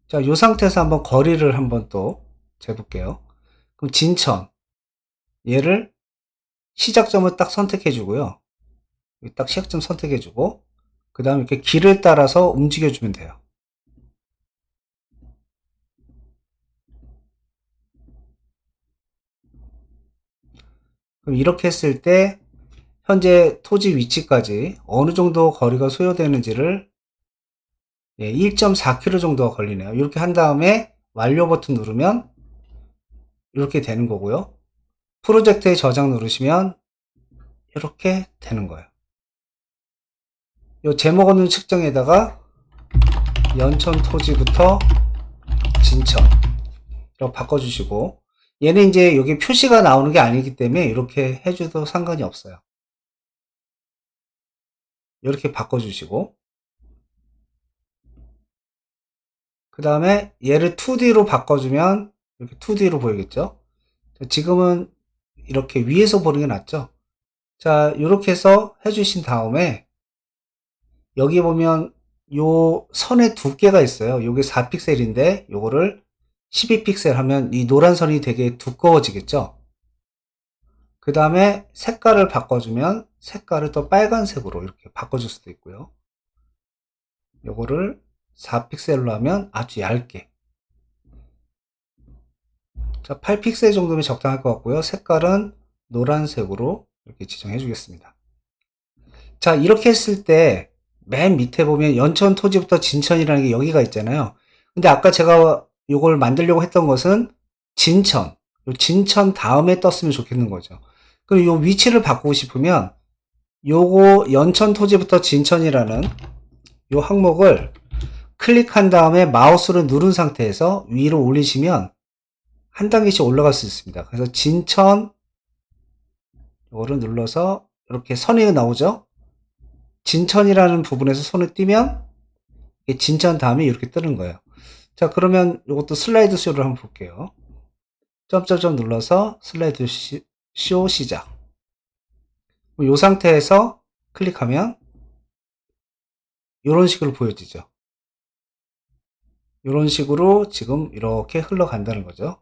자, 요 상태에서 한번 거리를 한번 또 재볼게요. 그럼 진천, 얘를 시작점을 딱 선택해 주고요. 딱 시작점 선택해 주고, 그 다음에 이렇게 길을 따라서 움직여 주면 돼요. 그럼 이렇게 했을 때 현재 토지 위치까지 어느 정도 거리가 소요되는지를 1.4km 정도가 걸리네요. 이렇게 한 다음에 완료 버튼 누르면 이렇게 되는 거고요. 프로젝트에 저장 누르시면 이렇게 되는 거예요. 이 제목 없는 측정에다가 연천 토지부터 진천 이렇게 바꿔주시고, 얘는 이제 여기 표시가 나오는 게 아니기 때문에 이렇게 해줘도 상관이 없어요. 이렇게 바꿔주시고, 그 다음에 얘를 2D로 바꿔주면 이렇게 2D로 보이겠죠. 지금은 이렇게 위에서 보는 게 낫죠. 자, 이렇게 해서 해주신 다음에 여기 보면 요 선의 두께가 있어요. 요게 4픽셀인데 요거를 12픽셀 하면 이 노란 선이 되게 두꺼워지겠죠. 그 다음에 색깔을 바꿔주면 색깔을 또 빨간색으로 이렇게 바꿔줄 수도 있고요. 요거를 4픽셀로 하면 아주 얇게, 자, 8픽셀 정도면 적당할 것 같고요. 색깔은 노란색으로 이렇게 지정해 주겠습니다. 자, 이렇게 했을 때 맨 밑에 보면 연천 토지부터 진천이라는 게 여기가 있잖아요. 근데 아까 제가 이걸 만들려고 했던 것은 진천, 진천 다음에 떴으면 좋겠는 거죠. 그럼 요 위치를 바꾸고 싶으면 요거 연천 토지부터 진천이라는 요 항목을 클릭한 다음에 마우스를 누른 상태에서 위로 올리시면 한 단계씩 올라갈 수 있습니다. 그래서 진천 이거를 눌러서 이렇게 선이 나오죠. 진천이라는 부분에서 손을 띄면 진천 다음에 이렇게 뜨는 거예요. 자, 그러면 이것도 슬라이드 쇼를 한번 볼게요. 점점점 눌러서 슬라이드 쇼 시작. 이 상태에서 클릭하면 이런 식으로 보여지죠. 이런 식으로 지금 이렇게 흘러간다는 거죠.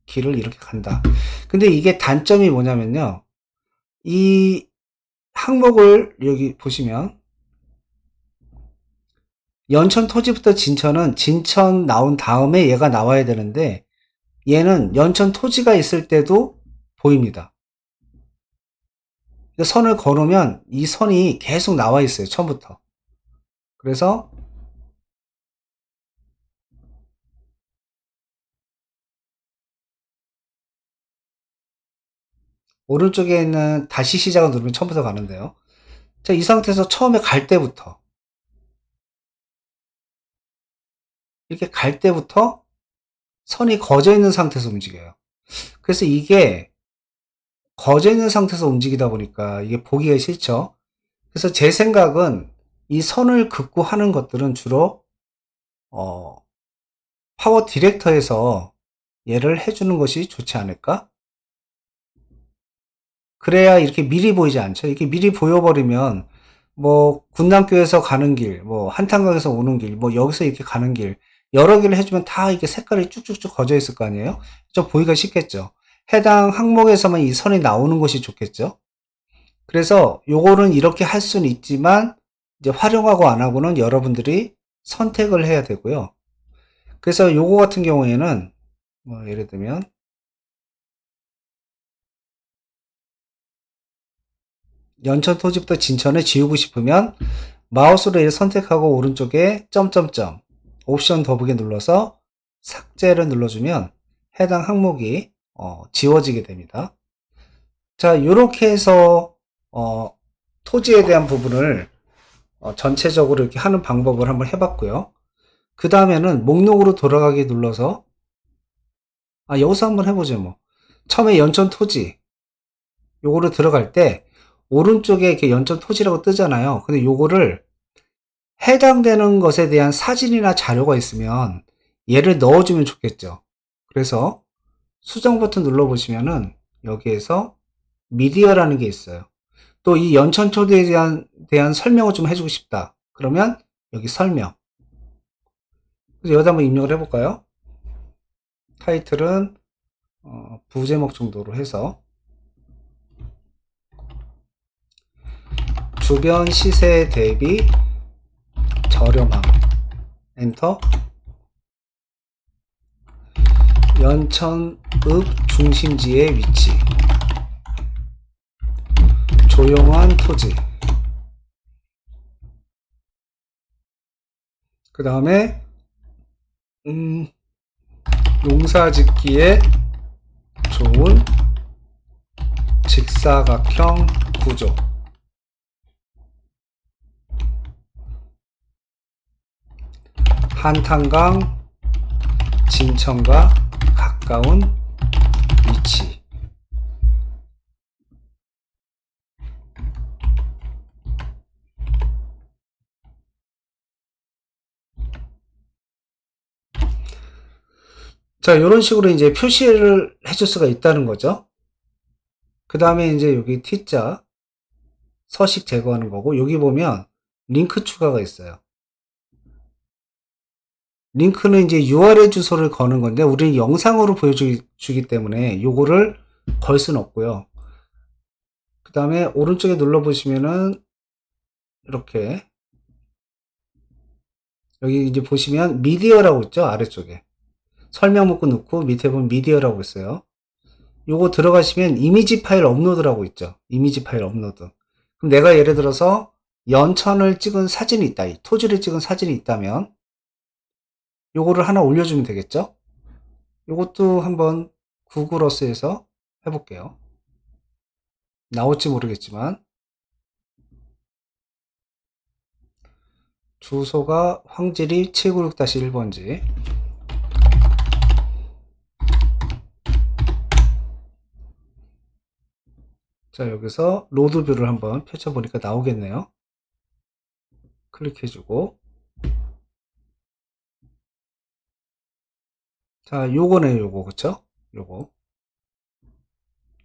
길을 이렇게 간다. 근데 이게 단점이 뭐냐면요. 이 항목을 여기 보시면 연천 토지부터 진천은 진천 나온 다음에 얘가 나와야 되는데 얘는 연천 토지가 있을 때도 보입니다. 선을 걸으면 이 선이 계속 나와 있어요. 처음부터. 그래서 오른쪽에 있는 다시 시작을 누르면 처음부터 가는데요. 자, 이 상태에서 처음에 갈 때부터 이렇게 갈 때부터 선이 거져 있는 상태에서 움직여요. 그래서 이게 거져 있는 상태에서 움직이다 보니까 이게 보기가 싫죠. 그래서 제 생각은 이 선을 긋고 하는 것들은 주로 파워 디렉터에서 얘를 해주는 것이 좋지 않을까? 그래야 이렇게 미리 보이지 않죠. 이렇게 미리 보여버리면 뭐 군남교에서 가는 길, 뭐 한탄강에서 오는 길, 뭐 여기서 이렇게 가는 길 여러 개를 해주면 다 이게 색깔이 쭉쭉쭉 거져 있을 거 아니에요? 좀 보기가 쉽겠죠. 해당 항목에서만 이 선이 나오는 것이 좋겠죠. 그래서 요거는 이렇게 할 수는 있지만 이제 활용하고 안 하고는 여러분들이 선택을 해야 되고요. 그래서 요거 같은 경우에는 뭐 예를 들면 연천 토지부터 진천을 지우고 싶으면 마우스로 얘를 선택하고 오른쪽에 점점점 옵션 더보기 눌러서 삭제를 눌러주면 해당 항목이 지워지게 됩니다. 자, 이렇게 해서 토지에 대한 부분을 전체적으로 이렇게 하는 방법을 한번 해봤고요. 그 다음에는 목록으로 돌아가기 눌러서 여기서 한번 해보죠. 뭐 처음에 연천 토지 요거를 들어갈 때 오른쪽에 이렇게 연천 토지라고 뜨잖아요. 근데 요거를 해당되는 것에 대한 사진이나 자료가 있으면 얘를 넣어주면 좋겠죠. 그래서 수정 버튼 눌러보시면은 여기에서 미디어라는 게 있어요. 또 이 연천 토지에 대한 설명을 좀 해주고 싶다. 그러면 여기 설명. 그래서 여기다 한번 입력을 해볼까요? 타이틀은 부제목 정도로 해서 주변 시세 대비 저렴함. 엔터. 연천읍 중심지의 위치. 조용한 토지. 그 다음에 농사 짓기에 좋은 직사각형 구조. 한탄강 진천과 가까운 위치. 자, 이런 식으로 이제 표시를 해줄 수가 있다는 거죠. 그 다음에 이제 여기 T자 서식 제거하는 거고, 여기 보면 링크 추가가 있어요. 링크는 이제 URL 주소를 거는 건데 우리는 영상으로 보여주기 때문에 요거를 걸 수는 없고요. 그 다음에 오른쪽에 눌러보시면은 이렇게 여기 이제 보시면 미디어라고 있죠. 아래쪽에 설명 문구 넣고 밑에 보면 미디어라고 있어요. 요거 들어가시면 이미지 파일 업로드라고 있죠. 이미지 파일 업로드. 그럼 내가 예를 들어서 연천을 찍은 사진이 있다, 토지를 찍은 사진이 있다면 요거를 하나 올려주면 되겠죠. 요것도 한번 구글 어스에서 해볼게요. 나올지 모르겠지만 주소가 황지리 796-1번지. 자, 여기서 로드뷰를 한번 펼쳐보니까 나오겠네요. 클릭해주고, 자, 요거네요, 요거. 그쵸?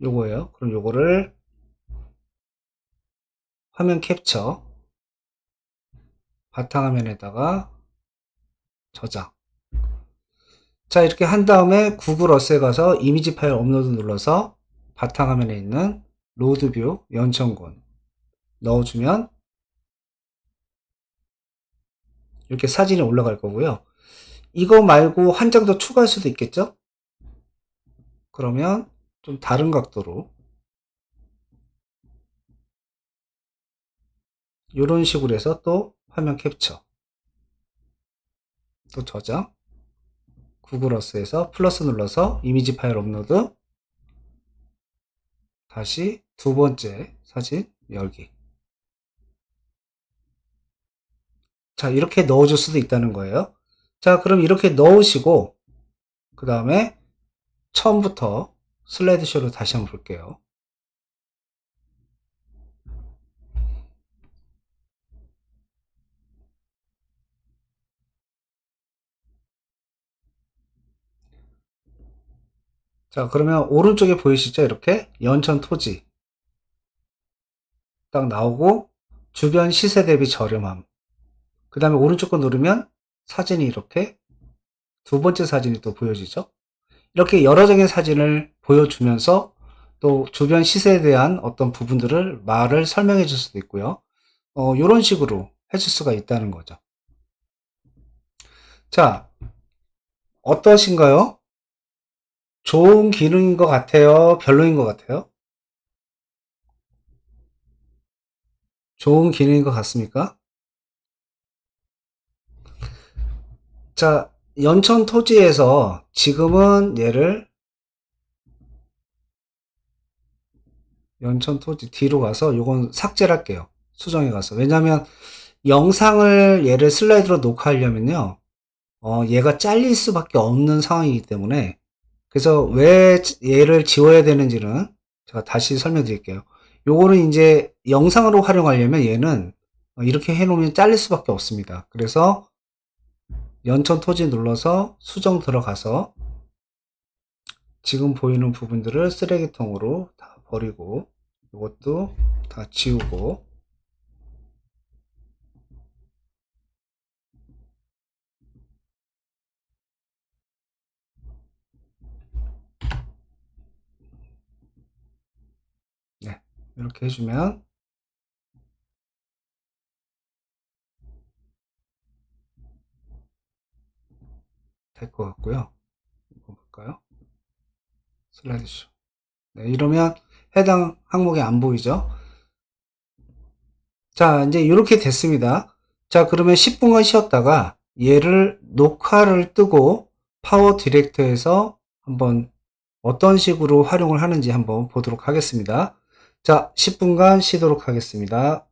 요거예요. 그럼 요거를 화면 캡처, 바탕화면에다가 저장. 자, 이렇게 한 다음에 구글 어스에 가서 이미지 파일 업로드 눌러서 바탕화면에 있는 로드뷰 연천군 넣어주면 이렇게 사진이 올라갈 거고요. 이거 말고 한 장 더 추가할 수도 있겠죠? 그러면 좀 다른 각도로 이런 식으로 해서 또 화면 캡처, 또 저장, 구글 어스에서 플러스 눌러서 이미지 파일 업로드, 다시 두 번째 사진 열기. 자, 이렇게 넣어줄 수도 있다는 거예요. 자, 그럼 이렇게 넣으시고 그 다음에 처음부터 슬라이드쇼로 다시 한번 볼게요. 자, 그러면 오른쪽에 보이시죠? 이렇게 연천 토지 딱 나오고 주변 시세 대비 저렴함. 그 다음에 오른쪽 거 누르면 사진이 이렇게 두 번째 사진이 또 보여지죠? 이렇게 여러 장의 사진을 보여주면서 또 주변 시세에 대한 어떤 부분들을 말을 설명해 줄 수도 있고요. 이런 식으로 해줄 수가 있다는 거죠. 자, 어떠신가요? 좋은 기능인 것 같아요? 별로인 것 같아요? 좋은 기능인 것 같습니까? 자, 연천 토지에서 지금은 얘를 연천 토지 뒤로 가서 요건 삭제를 할게요. 수정해 가서. 왜냐면 영상을 얘를 슬라이드로 녹화하려면요. 얘가 잘릴 수밖에 없는 상황이기 때문에 그래서 왜 얘를 지워야 되는지는 제가 다시 설명드릴게요. 요거는 이제 영상으로 활용하려면 얘는 이렇게 해놓으면 잘릴 수밖에 없습니다. 그래서 연천 토지 눌러서 수정 들어가서 지금 보이는 부분들을 쓰레기통으로 다 버리고 이것도 다 지우고 네, 이렇게 해주면 될 것 같고요. 이거 볼까요? 슬라이드 쇼. 네, 이러면 해당 항목이 안 보이죠? 자, 이제 이렇게 됐습니다. 자, 그러면 10분간 쉬었다가 얘를 녹화를 뜨고 파워 디렉터에서 한번 어떤 식으로 활용을 하는지 한번 보도록 하겠습니다. 자, 10분간 쉬도록 하겠습니다.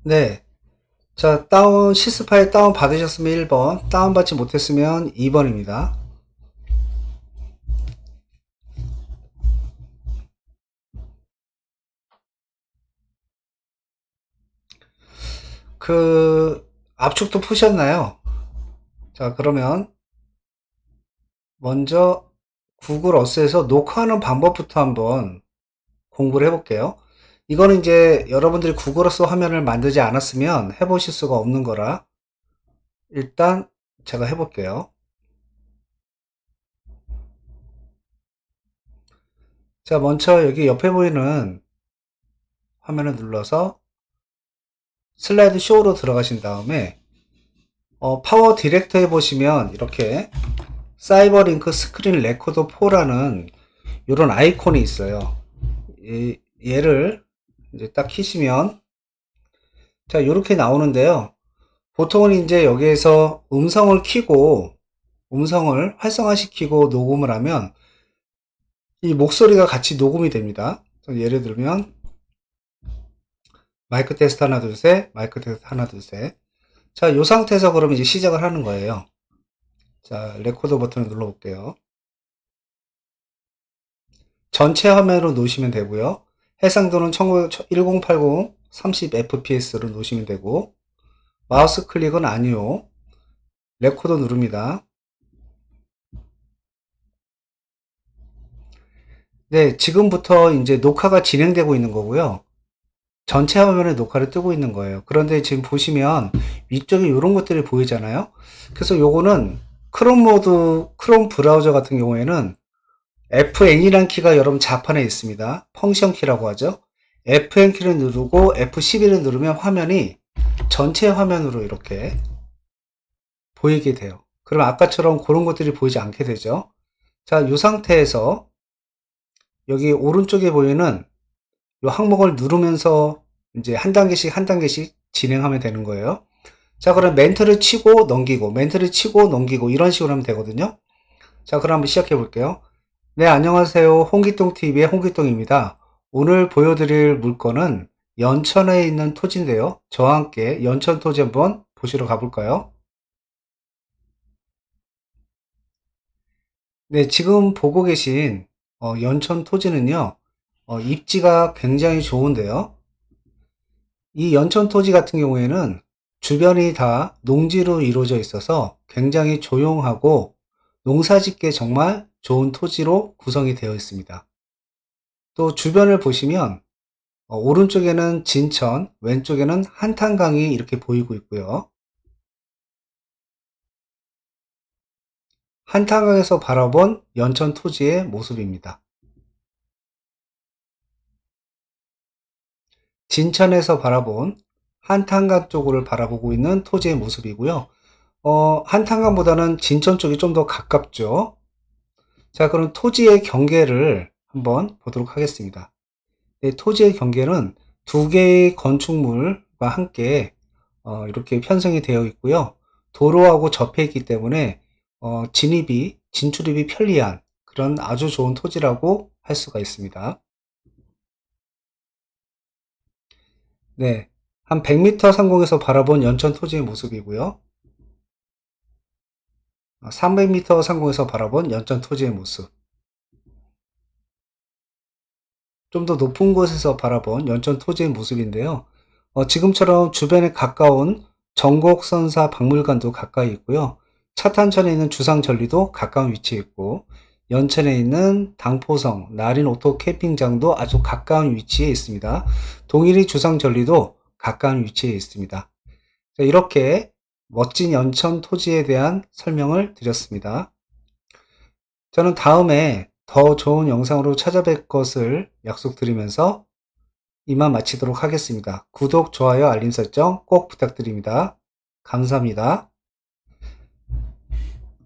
네. 자, 시스 파일 다운 받으셨으면 1번, 다운 받지 못했으면 2번입니다. 압축도 푸셨나요? 자, 그러면 먼저 구글 어스에서 녹화하는 방법부터 한번 공부를 해볼게요. 이거는 이제 여러분들이 구글 어스 화면을 만들지 않았으면 해보실 수가 없는 거라 일단 제가 해볼게요. 자, 먼저 여기 옆에 보이는 화면을 눌러서 슬라이드 쇼로 들어가신 다음에 파워 디렉터에 보시면 이렇게 사이버링크 스크린 레코더 4라는 이런 아이콘이 있어요. 얘를 이제 딱 키시면 자, 이렇게 나오는데요. 보통은 이제 여기에서 음성을 키고 음성을 활성화시키고 녹음을 하면 이 목소리가 같이 녹음이 됩니다. 예를 들면 마이크 테스트 하나 둘 셋, 마이크 테스트 하나 둘 셋. 자, 이 상태에서 그러면 이제 시작을 하는 거예요. 자, 레코더 버튼을 눌러 볼게요. 전체 화면으로 놓으시면 되고요. 해상도는 1080 30fps로 놓으시면 되고 마우스 클릭은 아니요. 레코더 누릅니다. 네, 지금부터 이제 녹화가 진행되고 있는 거고요. 전체 화면에 녹화를 뜨고 있는 거예요. 그런데 지금 보시면 위쪽에 이런 것들이 보이잖아요. 그래서 요거는 크롬 브라우저 같은 경우에는 Fn이라는 키가 여러분 좌판에 있습니다. 펑션 키라고 하죠. Fn 키를 누르고 F11을 누르면 화면이 전체 화면으로 이렇게 보이게 돼요. 그럼 아까처럼 그런 것들이 보이지 않게 되죠. 자, 이 상태에서 여기 오른쪽에 보이는 이 항목을 누르면서 이제 한 단계씩 한 단계씩 진행하면 되는 거예요. 자, 그럼 멘트를 치고 넘기고 멘트를 치고 넘기고 이런 식으로 하면 되거든요. 자, 그럼 한번 시작해 볼게요. 네, 안녕하세요. 홍기통TV의 홍기통입니다. 오늘 보여드릴 물건은 연천에 있는 토지인데요. 저와 함께 연천 토지 한번 보시러 가볼까요? 네, 지금 보고 계신 연천 토지는요. 입지가 굉장히 좋은데요. 이 연천 토지 같은 경우에는 주변이 다 농지로 이루어져 있어서 굉장히 조용하고 농사짓기에 정말 좋은 토지로 구성이 되어 있습니다. 또 주변을 보시면 오른쪽에는 진천, 왼쪽에는 한탄강이 이렇게 보이고 있고요. 한탄강에서 바라본 연천 토지의 모습입니다. 진천에서 바라본 한탄강 쪽을 바라보고 있는 토지의 모습이고요. 한탄강보다는 진천 쪽이 좀 더 가깝죠. 자, 그럼 토지의 경계를 한번 보도록 하겠습니다. 네, 토지의 경계는 두 개의 건축물과 함께 이렇게 편성이 되어 있고요. 도로하고 접해 있기 때문에 진출입이 편리한 그런 아주 좋은 토지라고 할 수가 있습니다. 네, 한 100m 상공에서 바라본 연천 토지의 모습이고요. 300m 상공에서 바라본 연천 토지의 모습. 좀 더 높은 곳에서 바라본 연천 토지의 모습인데요. 지금처럼 주변에 가까운 전곡선사 박물관도 가까이 있고요. 차탄천에 있는 주상절리도 가까운 위치에 있고 연천에 있는 당포성 나린 오토 캠핑장도 아주 가까운 위치에 있습니다. 동일이 주상절리도 가까운 위치에 있습니다. 자, 이렇게 멋진 연천 토지에 대한 설명을 드렸습니다. 저는 다음에 더 좋은 영상으로 찾아뵐 것을 약속드리면서 이만 마치도록 하겠습니다. 구독, 좋아요, 알림 설정 꼭 부탁드립니다. 감사합니다.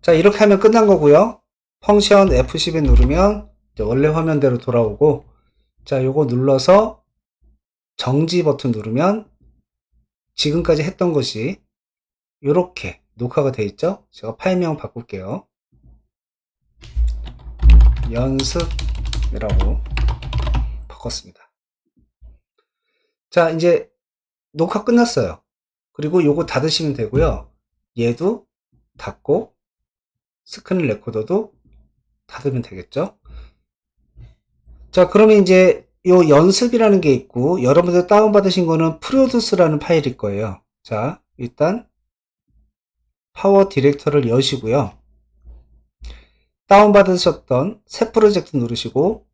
자, 이렇게 하면 끝난 거고요. 펑션 F11 누르면 원래 화면대로 돌아오고, 자, 요거 눌러서 정지 버튼 누르면 지금까지 했던 것이 이렇게 녹화가 되어 있죠. 제가 파일명 바꿀게요. 연습이라고 바꿨습니다. 자, 이제 녹화 끝났어요. 그리고 요거 닫으시면 되고요. 얘도 닫고 스크린 레코더도 닫으면 되겠죠. 자, 그러면 이제 요 연습이라는 게 있고, 여러분들 다운받으신 거는 프로듀스라는 파일일 거예요. 자, 일단 파워 디렉터를 여시고요. 다운받으셨던 새 프로젝트 누르시고,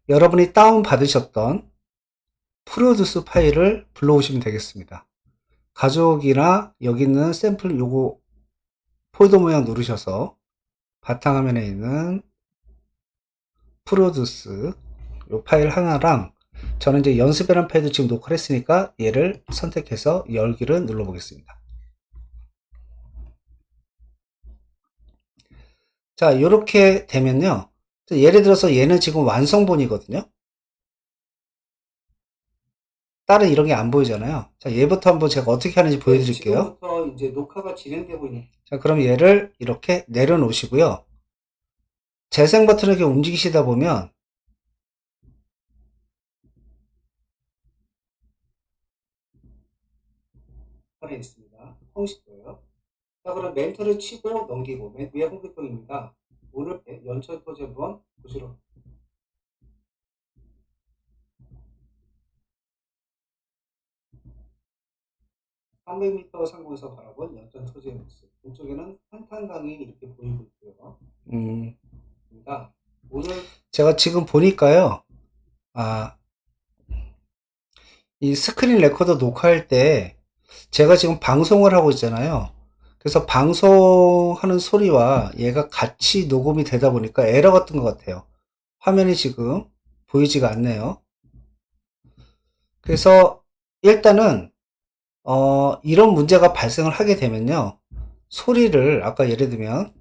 여러분이 다운받으셨던 프로듀스 파일을 불러오시면 되겠습니다. 가족이나 여기 있는 샘플 요거 폴더 모양 누르셔서 바탕화면에 있는 프로듀스 요 파일 하나랑 저는 이제 연습이라는 파일도 지금 녹화를 했으니까 얘를 선택해서 열기를 눌러 보겠습니다. 자, 이렇게 되면요. 예를 들어서 얘는 지금 완성본이거든요. 다른 이런 게 안 보이잖아요. 자, 얘부터 한번 제가 어떻게 하는지 보여드릴게요. 지금부터 이제 녹화가 진행되고 있는. 자, 그럼 얘를 이렇게 내려놓으시고요. 재생 버튼을 이렇게 움직이시다 보면 판에 있습니다. 형식이에요. 자, 그럼 멘트를 치고 넘기고 위에 홍길동입니다. 오늘 연철 토지 한번 보시러. 300m 상공에서 바라본 연천 토지의 모습. 이쪽에는 한탄강이 이렇게 보이고 있고요. 그러니까 오늘 제가 지금 보니까요. 이 스크린 레코더 녹화할 때 제가 지금 방송을 하고 있잖아요. 그래서 방송하는 소리와 얘가 같이 녹음이 되다 보니까 에러가 뜬 것 같아요. 화면이 지금 보이지가 않네요. 그래서 일단은 이런 문제가 발생을 하게 되면요. 소리를 아까 예를 들면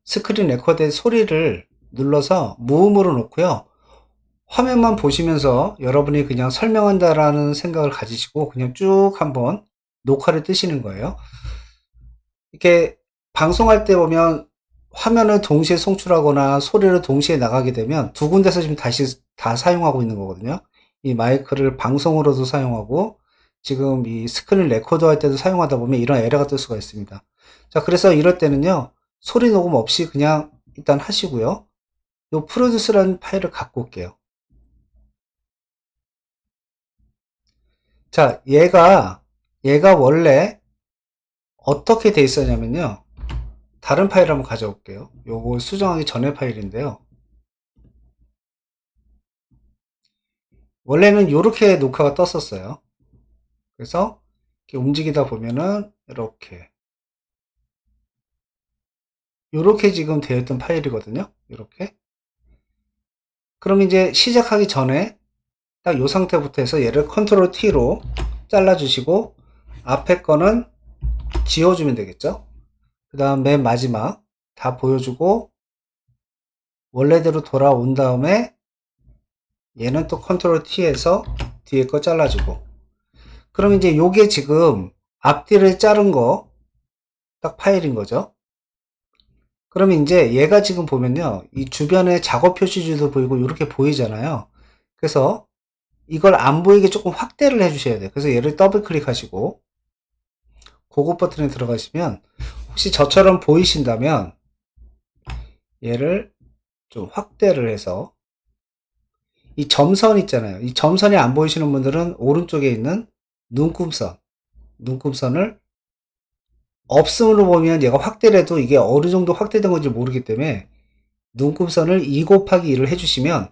스크린 레코더의 소리를 눌러서 무음으로 놓고요. 화면만 보시면서 여러분이 그냥 설명한다라는 생각을 가지시고 그냥 쭉 한번 녹화를 뜨시는 거예요. 이렇게 방송할 때 보면 화면을 동시에 송출하거나 소리를 동시에 나가게 되면 두 군데서 지금 다시 다 사용하고 있는 거거든요. 이 마이크를 방송으로도 사용하고 지금 이 스크린 레코더 할 때도 사용하다 보면 이런 에러가 뜰 수가 있습니다. 자, 그래서 이럴 때는요. 소리 녹음 없이 그냥 일단 하시고요. 이 프로듀스라는 파일을 갖고 올게요. 자, 얘가 원래 어떻게 돼 있었냐면요. 다른 파일 한번 가져올게요. 요거 수정하기 전에 파일인데요. 원래는 이렇게 녹화가 떴었어요. 그래서 이렇게 움직이다 보면은 이렇게 지금 되어 있던 파일이거든요. 이렇게. 그럼 이제 시작하기 전에 딱 이 상태부터 해서 얘를 컨트롤 T로 잘라주시고 앞에 거는 지워주면 되겠죠. 그 다음 맨 마지막 다 보여주고 원래대로 돌아온 다음에 얘는 또 컨트롤 T에서 뒤에 거 잘라주고 그럼 이제 요게 지금 앞뒤를 자른 거 딱 파일인 거죠. 그러면 이제 얘가 지금 보면요. 이 주변에 작업 표시줄도 보이고 이렇게 보이잖아요. 그래서 이걸 안 보이게 조금 확대를 해주셔야 돼요. 그래서 얘를 더블 클릭하시고 고급 버튼에 들어가시면 혹시 저처럼 보이신다면 얘를 좀 확대를 해서 이 점선 있잖아요. 이 점선이 안 보이시는 분들은 오른쪽에 있는 눈금선을 없음으로 보면 얘가 확대를 해도 이게 어느 정도 확대된 건지 모르기 때문에 눈금선을 2 곱하기 1을 해주시면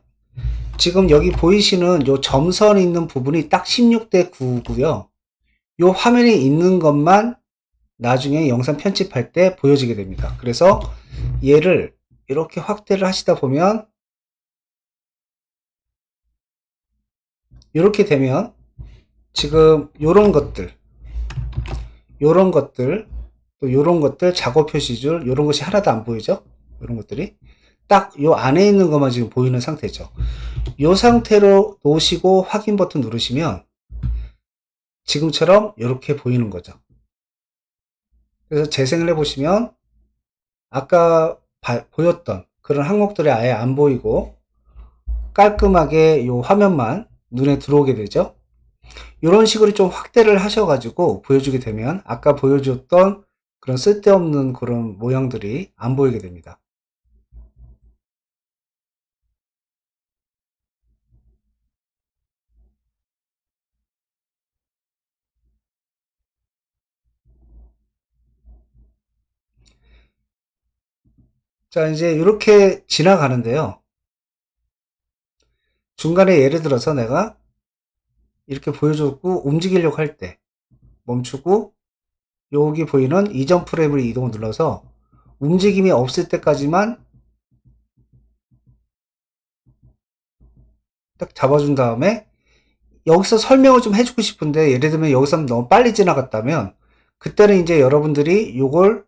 지금 여기 보이시는 요 점선이 있는 부분이 딱 16대 9고요. 요 화면에 있는 것만 나중에 영상 편집할 때 보여지게 됩니다. 그래서 얘를 이렇게 확대를 하시다 보면 이렇게 되면 지금 요런 것들 또 요런 것들 작업 표시줄 요런 것이 하나도 안 보이죠? 요런 것들이 딱 요 안에 있는 것만 지금 보이는 상태죠. 요 상태로 놓으시고 확인 버튼 누르시면 지금처럼 이렇게 보이는 거죠. 그래서 재생을 해보시면 아까 보였던 그런 항목들이 아예 안 보이고 깔끔하게 요 화면만 눈에 들어오게 되죠. 이런 식으로 좀 확대를 하셔가지고 보여주게 되면 아까 보여줬던 그런 쓸데없는 그런 모양들이 안 보이게 됩니다. 자, 이제 이렇게 지나가는데요. 중간에 예를 들어서 내가 이렇게 보여줬고 움직이려고 할 때 멈추고 여기 보이는 이전 프레임을 이동을 눌러서 움직임이 없을 때까지만 딱 잡아준 다음에 여기서 설명을 좀 해주고 싶은데 예를 들면 여기서 너무 빨리 지나갔다면 그때는 이제 여러분들이 요걸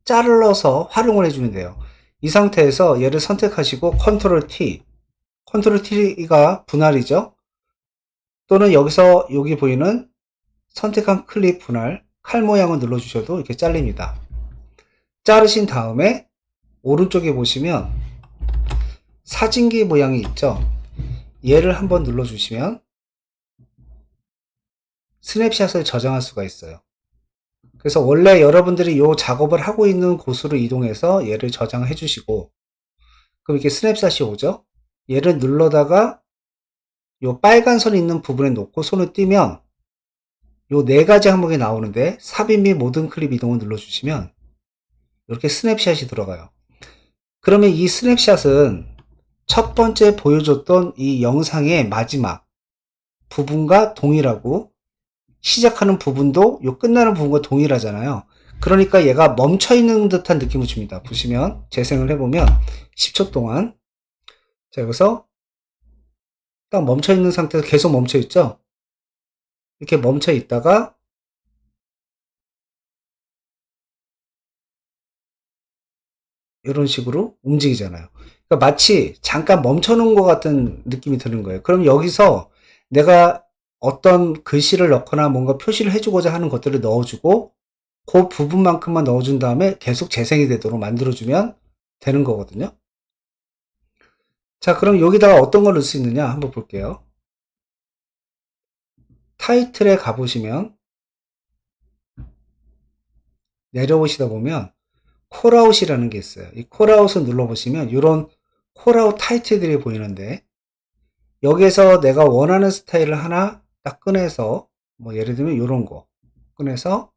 잘라서 활용을 해주면 돼요. 이 상태에서 얘를 선택하시고 컨트롤 T, 컨트롤 T가 분할이죠. 또는 여기서 여기 보이는 선택한 클립 분할 칼 모양을 눌러주셔도 이렇게 잘립니다. 자르신 다음에 오른쪽에 보시면 사진기 모양이 있죠. 얘를 한번 눌러주시면 스냅샷을 저장할 수가 있어요. 그래서 원래 여러분들이 이 작업을 하고 있는 곳으로 이동해서 얘를 저장해 주시고 그럼 이렇게 스냅샷이 오죠. 얘를 눌러다가 이 빨간 선 있는 부분에 놓고 손을 띄면 요 네 가지 항목이 나오는데 삽입 및 모든 클립 이동을 눌러주시면 이렇게 스냅샷이 들어가요. 그러면 이 스냅샷은 첫 번째 보여줬던 이 영상의 마지막 부분과 동일하고 시작하는 부분도 요 끝나는 부분과 동일하잖아요. 그러니까 얘가 멈춰있는 듯한 느낌을 줍니다. 보시면 재생을 해보면 10초 동안 자 여기서 딱 멈춰있는 상태에서 계속 멈춰있죠. 이렇게 멈춰있다가 이런 식으로 움직이잖아요. 그러니까 마치 잠깐 멈춰놓은 것 같은 느낌이 드는 거예요. 그럼 여기서 내가 어떤 글씨를 넣거나 뭔가 표시를 해주고자 하는 것들을 넣어주고 그 부분만큼만 넣어준 다음에 계속 재생이 되도록 만들어주면 되는 거거든요. 자, 그럼 여기다가 어떤 걸 넣을 수 있느냐 한번 볼게요. 타이틀에 가보시면 내려오시다 보면 콜아웃이라는 게 있어요. 이 콜아웃을 눌러보시면 이런 콜아웃 타이틀들이 보이는데 여기에서 내가 원하는 스타일을 하나 딱 꺼내서 뭐 예를 들면 이런 거 꺼내서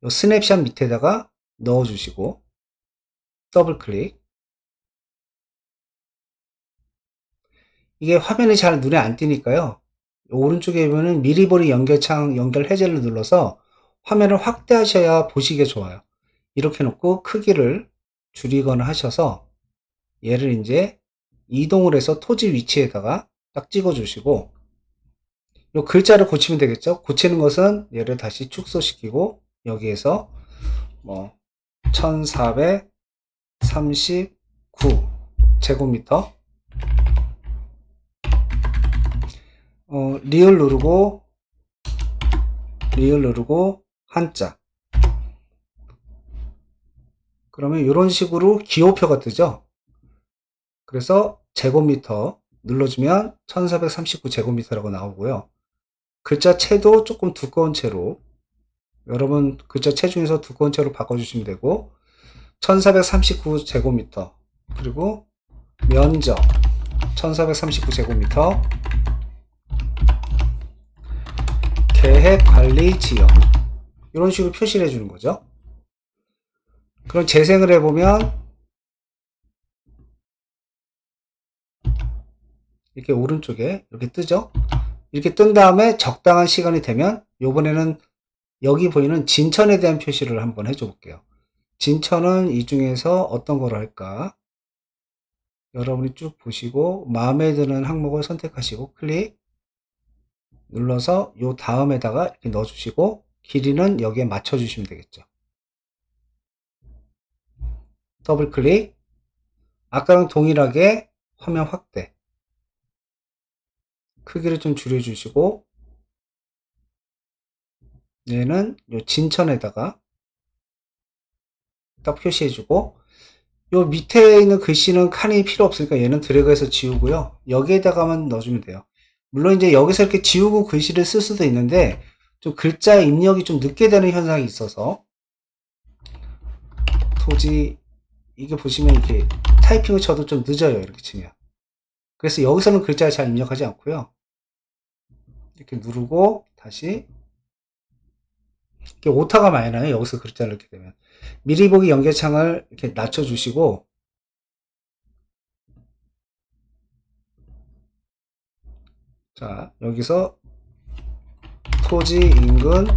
요 스냅샷 밑에다가 넣어주시고 더블 클릭. 이게 화면이 잘 눈에 안 띄니까요. 오른쪽에 보면 미리 보리 연결창 연결 해제를 눌러서 화면을 확대하셔야 보시기에 좋아요. 이렇게 놓고 크기를 줄이거나 하셔서 얘를 이제 이동을 해서 토지 위치에다가 딱 찍어 주시고 요 글자를 고치면 되겠죠. 고치는 것은 얘를 다시 축소시키고 여기에서 뭐 1439 제곱미터 리을 누르고 한자 그러면 이런 식으로 기호표가 뜨죠. 그래서 제곱미터 눌러주면 1439 제곱미터라고 나오고요. 글자체도 조금 두꺼운 채로 여러분 글자체 중에서 두꺼운 채로 바꿔주시면 되고 1439 제곱미터 그리고 면적 1439 제곱미터 계획관리지역 이런 식으로 표시를 해주는 거죠. 그럼 재생을 해보면 이렇게 오른쪽에 이렇게 뜨죠. 이렇게 뜬 다음에 적당한 시간이 되면 요번에는 여기 보이는 진천에 대한 표시를 한번 해줘 볼게요. 진천은 이 중에서 어떤 걸 할까? 여러분이 쭉 보시고 마음에 드는 항목을 선택하시고 클릭 눌러서 요 다음에다가 이렇게 넣어주시고 길이는 여기에 맞춰주시면 되겠죠. 더블 클릭 아까랑 동일하게 화면 확대 크기를 좀 줄여주시고 얘는 요 진천에다가 딱 표시해주고 요 밑에 있는 글씨는 칸이 필요 없으니까 얘는 드래그해서 지우고요. 여기에다가만 넣어주면 돼요. 물론 이제 여기서 이렇게 지우고 글씨를 쓸 수도 있는데 좀 글자 입력이 좀 늦게 되는 현상이 있어서 토지 이게 보시면 이렇게 타이핑을 쳐도 좀 늦어요. 이렇게 치면. 그래서 여기서는 글자를 잘 입력하지 않고요. 이렇게 누르고 다시 이렇게 오타가 많이 나요. 여기서 글자를 넣게 되면. 미리 보기 연결창을 이렇게 낮춰주시고 자 여기서 토지 인근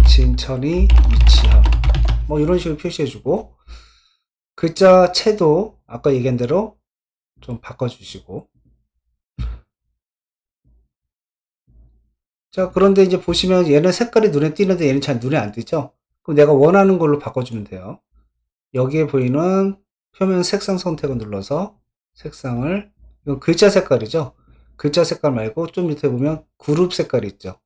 진천이 위치함 뭐 이런 식으로 표시해주고 글자 채도 아까 얘기한 대로 좀 바꿔주시고 자 그런데 이제 보시면 얘는 색깔이 눈에 띄는데 얘는 잘 눈에 안 띄죠. 그럼 내가 원하는 걸로 바꿔주면 돼요. 여기에 보이는 표면 색상 선택을 눌러서 색상을 이건 글자 색깔이죠. 글자 색깔 말고 좀 밑에 보면 그룹 색깔이 있죠.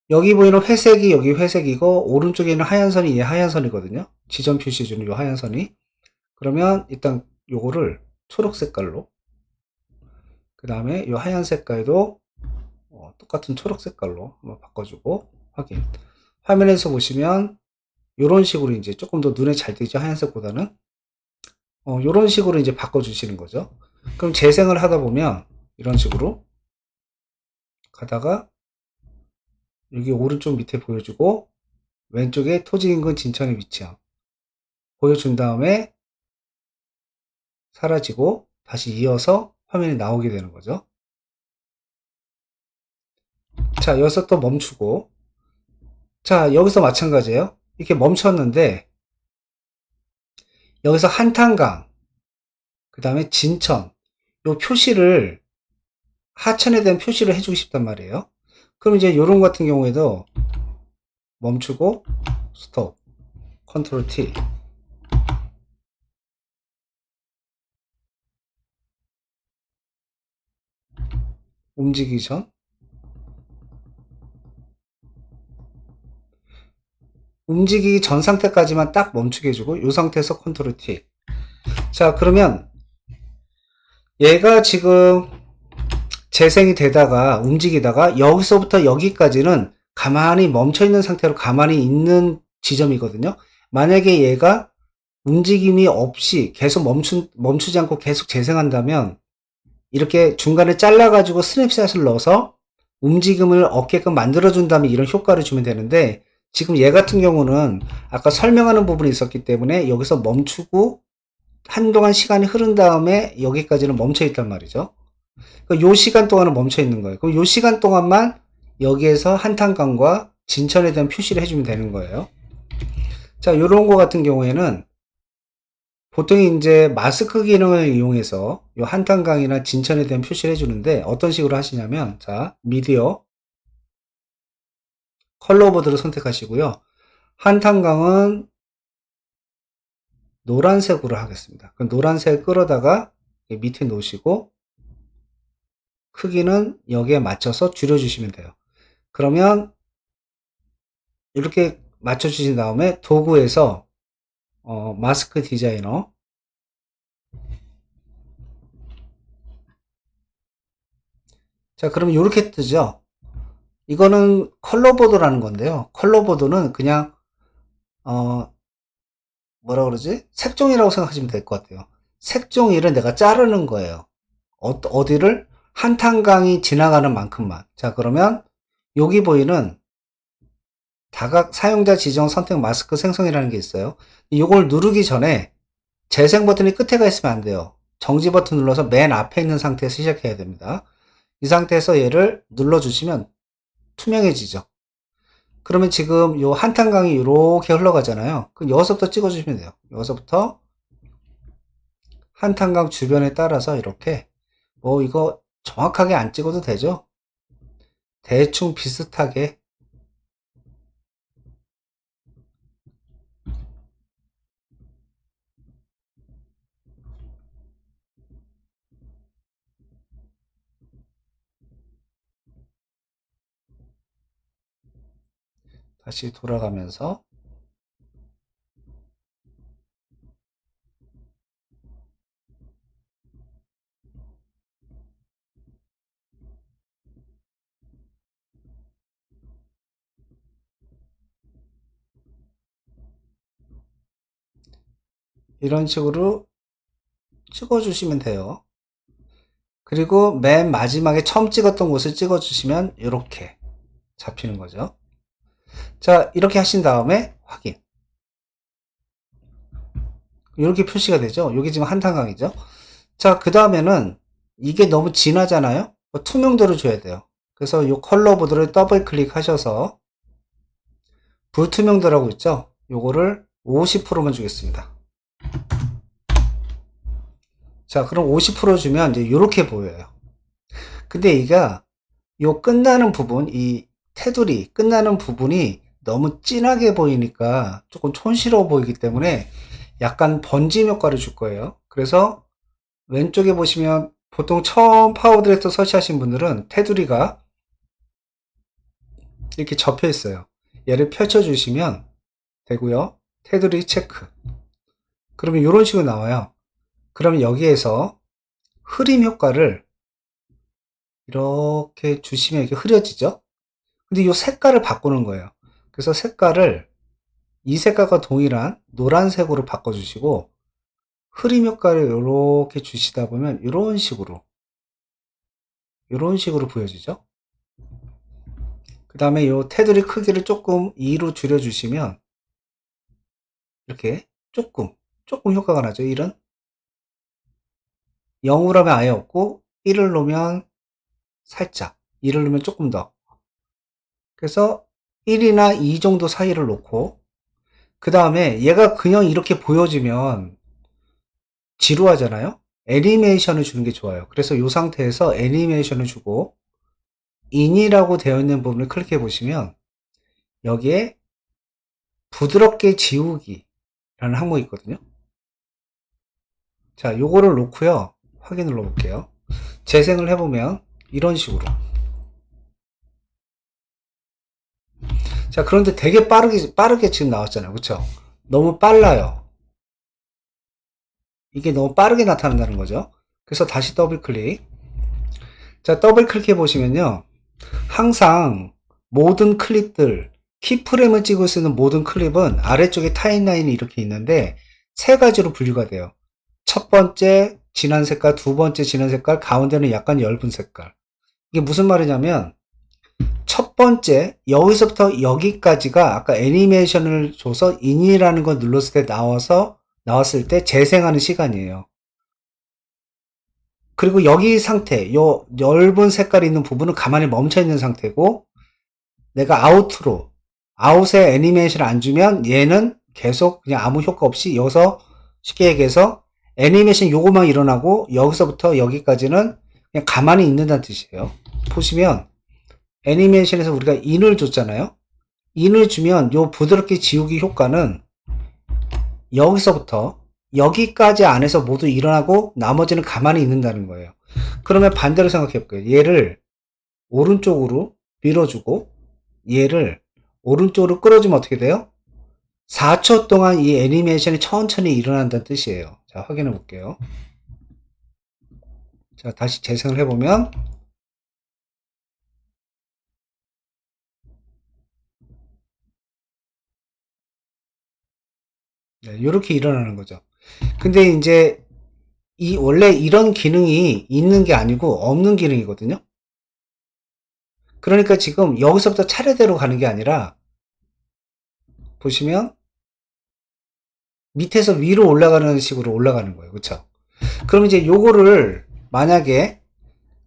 여기 보이는 회색이 여기 회색이고 오른쪽에 있는 하얀 선이 얘 하얀 선이거든요. 지점 표시해주는 이 하얀 선이. 그러면 일단 요거를 초록 색깔로 그 다음에 이 하얀 색깔도 똑같은 초록 색깔로 한번 바꿔주고 확인. 화면에서 보시면 이런 식으로 이제 조금 더 눈에 잘 띄죠. 하얀색보다는 이런 식으로 이제 바꿔주시는 거죠. 그럼 재생을 하다 보면 이런 식으로 가다가 여기 오른쪽 밑에 보여주고 왼쪽에 토지 인근 진천의 위치함 보여준 다음에 사라지고 다시 이어서 화면이 나오게 되는 거죠. 자 여기서 또 멈추고 자 여기서 마찬가지예요. 이렇게 멈췄는데 여기서 한탄강 그 다음에 진천 요 표시를 하천에 대한 표시를 해주고 싶단 말이에요. 그럼 이제 요런 같은 경우에도 멈추고 스톱 컨트롤 T 움직이기 전 움직이기 전 상태까지만 딱 멈추게 해주고 이 상태에서 컨트롤 T 자 그러면 얘가 지금 재생이 되다가 움직이다가 여기서부터 여기까지는 가만히 멈춰 있는 상태로 가만히 있는 지점이거든요. 만약에 얘가 움직임이 없이 계속 멈추지 않고 계속 재생한다면 이렇게 중간에 잘라가지고 스냅샷을 넣어서 움직임을 얻게끔 만들어준 다음에 이런 효과를 주면 되는데 지금 얘 같은 경우는 아까 설명하는 부분이 있었기 때문에 여기서 멈추고 한동안 시간이 흐른 다음에 여기까지는 멈춰 있단 말이죠. 요 시간 동안은 멈춰 있는 거예요. 그럼 요 시간 동안만 여기에서 한탄강과 진천에 대한 표시를 해주면 되는 거예요. 자, 요런 거 같은 경우에는 보통 이제 마스크 기능을 이용해서 요 한탄강이나 진천에 대한 표시를 해주는데 어떤 식으로 하시냐면 자, 미디어 컬러 보드를 선택하시고요. 한탄강은 노란색으로 하겠습니다. 그럼 노란색 끌어다가 밑에 놓으시고 크기는 여기에 맞춰서 줄여주시면 돼요. 그러면 이렇게 맞춰주신 다음에 도구에서 마스크 디자이너 자 그러면 이렇게 뜨죠. 이거는 컬러보드라는 건데요. 컬러보드는 그냥 뭐라 그러지? 색종이라고 생각하시면 될 것 같아요. 색종이를 내가 자르는 거예요. 어디를? 한탄강이 지나가는 만큼만. 자 그러면 여기 보이는 다각 사용자 지정 선택 마스크 생성이라는 게 있어요. 이걸 누르기 전에 재생 버튼이 끝에 가 있으면 안 돼요. 정지 버튼 눌러서 맨 앞에 있는 상태에서 시작해야 됩니다. 이 상태에서 얘를 눌러주시면 투명해지죠. 그러면 지금 요 한탄강이 이렇게 흘러가잖아요. 그럼 여기서부터 찍어주시면 돼요. 여기서부터 한탄강 주변에 따라서 이렇게 이거 정확하게 안 찍어도 되죠. 대충 비슷하게 다시 돌아가면서 이런 식으로 찍어주시면 돼요. 그리고 맨 마지막에 처음 찍었던 곳을 찍어주시면 이렇게 잡히는 거죠. 자, 이렇게 하신 다음에 확인. 이렇게 표시가 되죠. 여기 지금 한탄강이죠. 자, 그 다음에는 이게 너무 진하잖아요. 투명도를 줘야 돼요. 그래서 이 컬러 보드를 더블 클릭하셔서 불투명도라고 있죠. 요거를 50%만 주겠습니다. 자, 그럼 50% 주면 이제 이렇게 보여요. 근데 얘가 요 끝나는 부분, 이 테두리 끝나는 부분이 너무 진하게 보이니까 조금 촌스러워 보이기 때문에 약간 번짐 효과를 줄 거예요. 그래서 왼쪽에 보시면 보통 처음 파워 디렉터 설치하신 분들은 테두리가 이렇게 접혀 있어요. 얘를 펼쳐 주시면 되고요. 테두리 체크. 그러면 이런 식으로 나와요. 그러면 여기에서 흐림 효과를 이렇게 주시면 이렇게 흐려지죠. 근데 이 색깔을 바꾸는 거예요. 그래서 색깔을 이 색깔과 동일한 노란색으로 바꿔주시고 흐림 효과를 이렇게 주시다 보면 이런 식으로 보여지죠. 그 다음에 이 테두리 크기를 조금 2로 줄여주시면 이렇게 조금 효과가 나죠. 1은 0으로 하면 아예 없고 1을 놓으면 살짝, 2를 놓으면 조금 더. 그래서 1이나 2 정도 사이를 놓고 그 다음에 얘가 그냥 이렇게 보여지면 지루하잖아요. 애니메이션을 주는 게 좋아요. 그래서 이 상태에서 애니메이션을 주고 인이라고 되어 있는 부분을 클릭해 보시면 여기에 부드럽게 지우기 라는 항목이 있거든요. 자, 요거를 놓고요. 확인 눌러 볼게요. 재생을 해보면 이런 식으로. 자, 그런데 되게 빠르게 지금 나왔잖아요. 그쵸? 너무 빨라요. 이게 너무 빠르게 나타난다는 거죠. 그래서 다시 더블 클릭. 자, 더블 클릭해 보시면요. 항상 모든 클립들, 키프레임을 찍을 수 있는 모든 클립은 아래쪽에 타임라인이 이렇게 있는데 세 가지로 분류가 돼요. 첫 번째 진한 색깔, 두 번째 진한 색깔, 가운데는 약간 엷은 색깔. 이게 무슨 말이냐면 첫 번째 여기서부터 여기까지가 아까 애니메이션을 줘서 인이라는 걸 눌렀을 때 나왔을 때 재생하는 시간이에요. 그리고 여기 상태, 요 엷은 색깔이 있는 부분은 가만히 멈춰 있는 상태고 내가 아웃에 애니메이션을 안 주면 얘는 계속 그냥 아무 효과 없이 여기서 쉽게 얘기해서 애니메이션 요거만 일어나고 여기서부터 여기까지는 그냥 가만히 있는다는 뜻이에요. 보시면 애니메이션에서 우리가 인을 줬잖아요. 인을 주면 요 부드럽게 지우기 효과는 여기서부터 여기까지 안에서 모두 일어나고 나머지는 가만히 있는다는 거예요. 그러면 반대로 생각해 볼게요. 얘를 오른쪽으로 밀어주고 얘를 오른쪽으로 끌어주면 어떻게 돼요? 4초 동안 이 애니메이션이 천천히 일어난다는 뜻이에요. 자, 확인해 볼게요. 자, 다시 재생을 해보면 네, 이렇게 일어나는 거죠. 근데 이제 원래 이런 기능이 있는 게 아니고 없는 기능이거든요. 그러니까 지금 여기서부터 차례대로 가는 게 아니라 보시면 밑에서 위로 올라가는 식으로 올라가는 거예요. 그쵸? 그럼 이제 요거를 만약에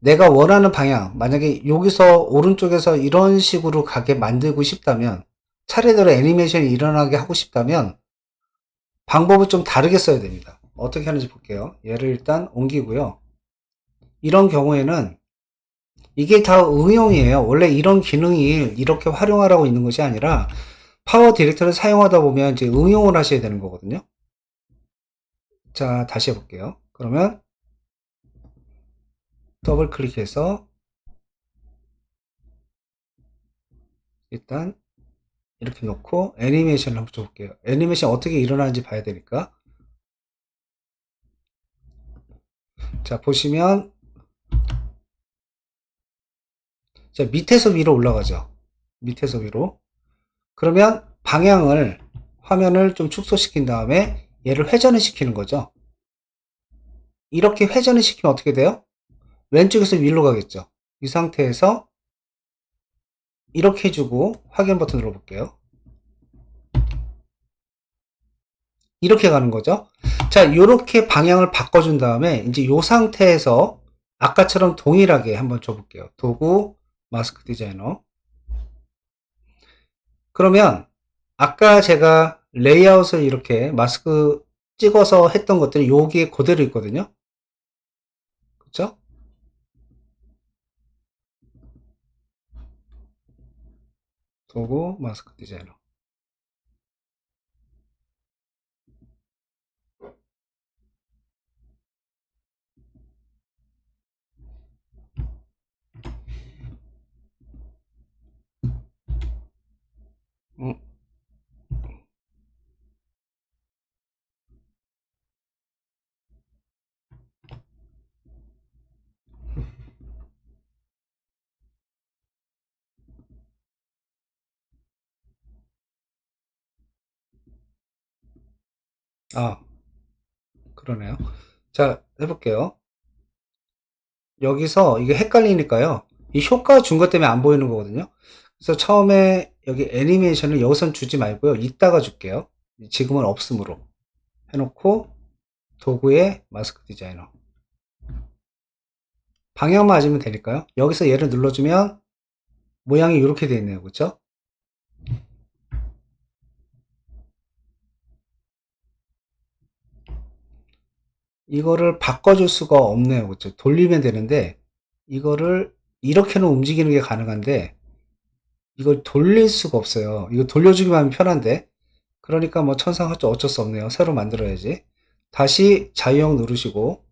내가 원하는 방향, 만약에 여기서 오른쪽에서 이런 식으로 가게 만들고 싶다면 차례대로 애니메이션이 일어나게 하고 싶다면 방법을 좀 다르게 써야 됩니다. 어떻게 하는지 볼게요. 얘를 일단 옮기고요. 이런 경우에는 이게 다 응용이에요. 원래 이런 기능이 이렇게 활용하라고 있는 것이 아니라 파워 디렉터를 사용하다 보면 이제 응용을 하셔야 되는 거거든요. 자, 다시 해볼게요. 그러면 더블 클릭해서 일단 이렇게 놓고 애니메이션을 한번 줘볼게요. 애니메이션 어떻게 일어나는지 봐야 되니까. 자, 보시면 자, 밑에서 위로 올라가죠. 밑에서 위로. 그러면 방향을 화면을 좀 축소시킨 다음에 얘를 회전을 시키는 거죠. 이렇게 회전을 시키면 어떻게 돼요? 왼쪽에서 위로 가겠죠. 이 상태에서 이렇게 해주고 확인 버튼 눌러볼게요. 이렇게 가는 거죠. 자, 이렇게 방향을 바꿔준 다음에 이제 이 상태에서 아까처럼 동일하게 한번 줘볼게요. 도구, 마스크 디자이너. 그러면 아까 제가 레이아웃을 이렇게 마스크 찍어서 했던 것들이 여기에 그대로 있거든요. 그렇죠? 도구, 마스크 디자이너. 음, 아, 그러네요. 자, 해볼게요. 여기서 이게 헷갈리니까요. 이 효과 준 것 때문에 안 보이는 거거든요. 그래서 처음에 여기 애니메이션을 여기선 주지 말고요. 이따가 줄게요. 지금은 없음으로 해놓고 도구에 마스크 디자이너. 방향 맞으면 되니까요. 여기서 얘를 눌러주면 모양이 이렇게 되어 있네요. 그렇죠? 이거를 바꿔줄 수가 없네요. 그렇죠? 돌리면 되는데 이거를 이렇게는 움직이는 게 가능한데 이걸 돌릴 수가 없어요. 이거 돌려주기만 하면 편한데 그러니까 뭐 천상하죠. 어쩔 수 없네요. 새로 만들어야지. 다시 자유형 누르시고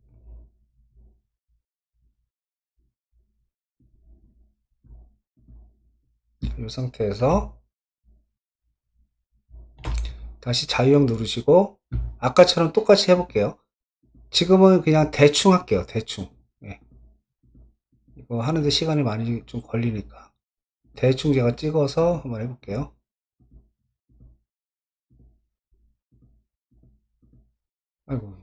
이 상태에서 다시 자유형 누르시고 아까처럼 똑같이 해볼게요. 지금은 그냥 대충 할게요. 대충. 예. 이거 하는데 시간이 많이 좀 걸리니까 대충 제가 찍어서 한번 해볼게요. 아이고.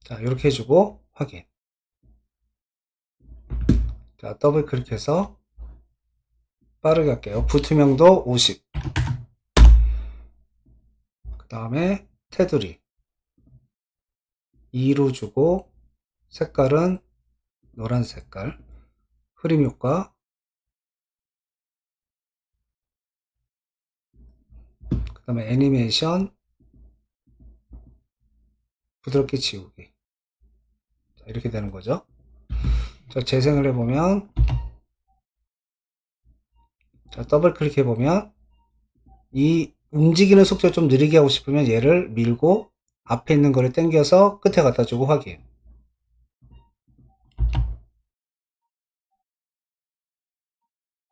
자, 이렇게 해주고 확인. 자, 더블 클릭해서 빠르게 할게요. 불투명도 50. 그 다음에 테두리 2로 주고 색깔은 노란 색깔. 흐림 효과. 그 다음에 애니메이션 부드럽게 지우기. 자, 이렇게 되는 거죠. 자, 재생을 해보면 자, 더블 클릭해보면 이 움직이는 속도를 좀 느리게 하고 싶으면 얘를 밀고 앞에 있는 거를 당겨서 끝에 갖다 주고 확인.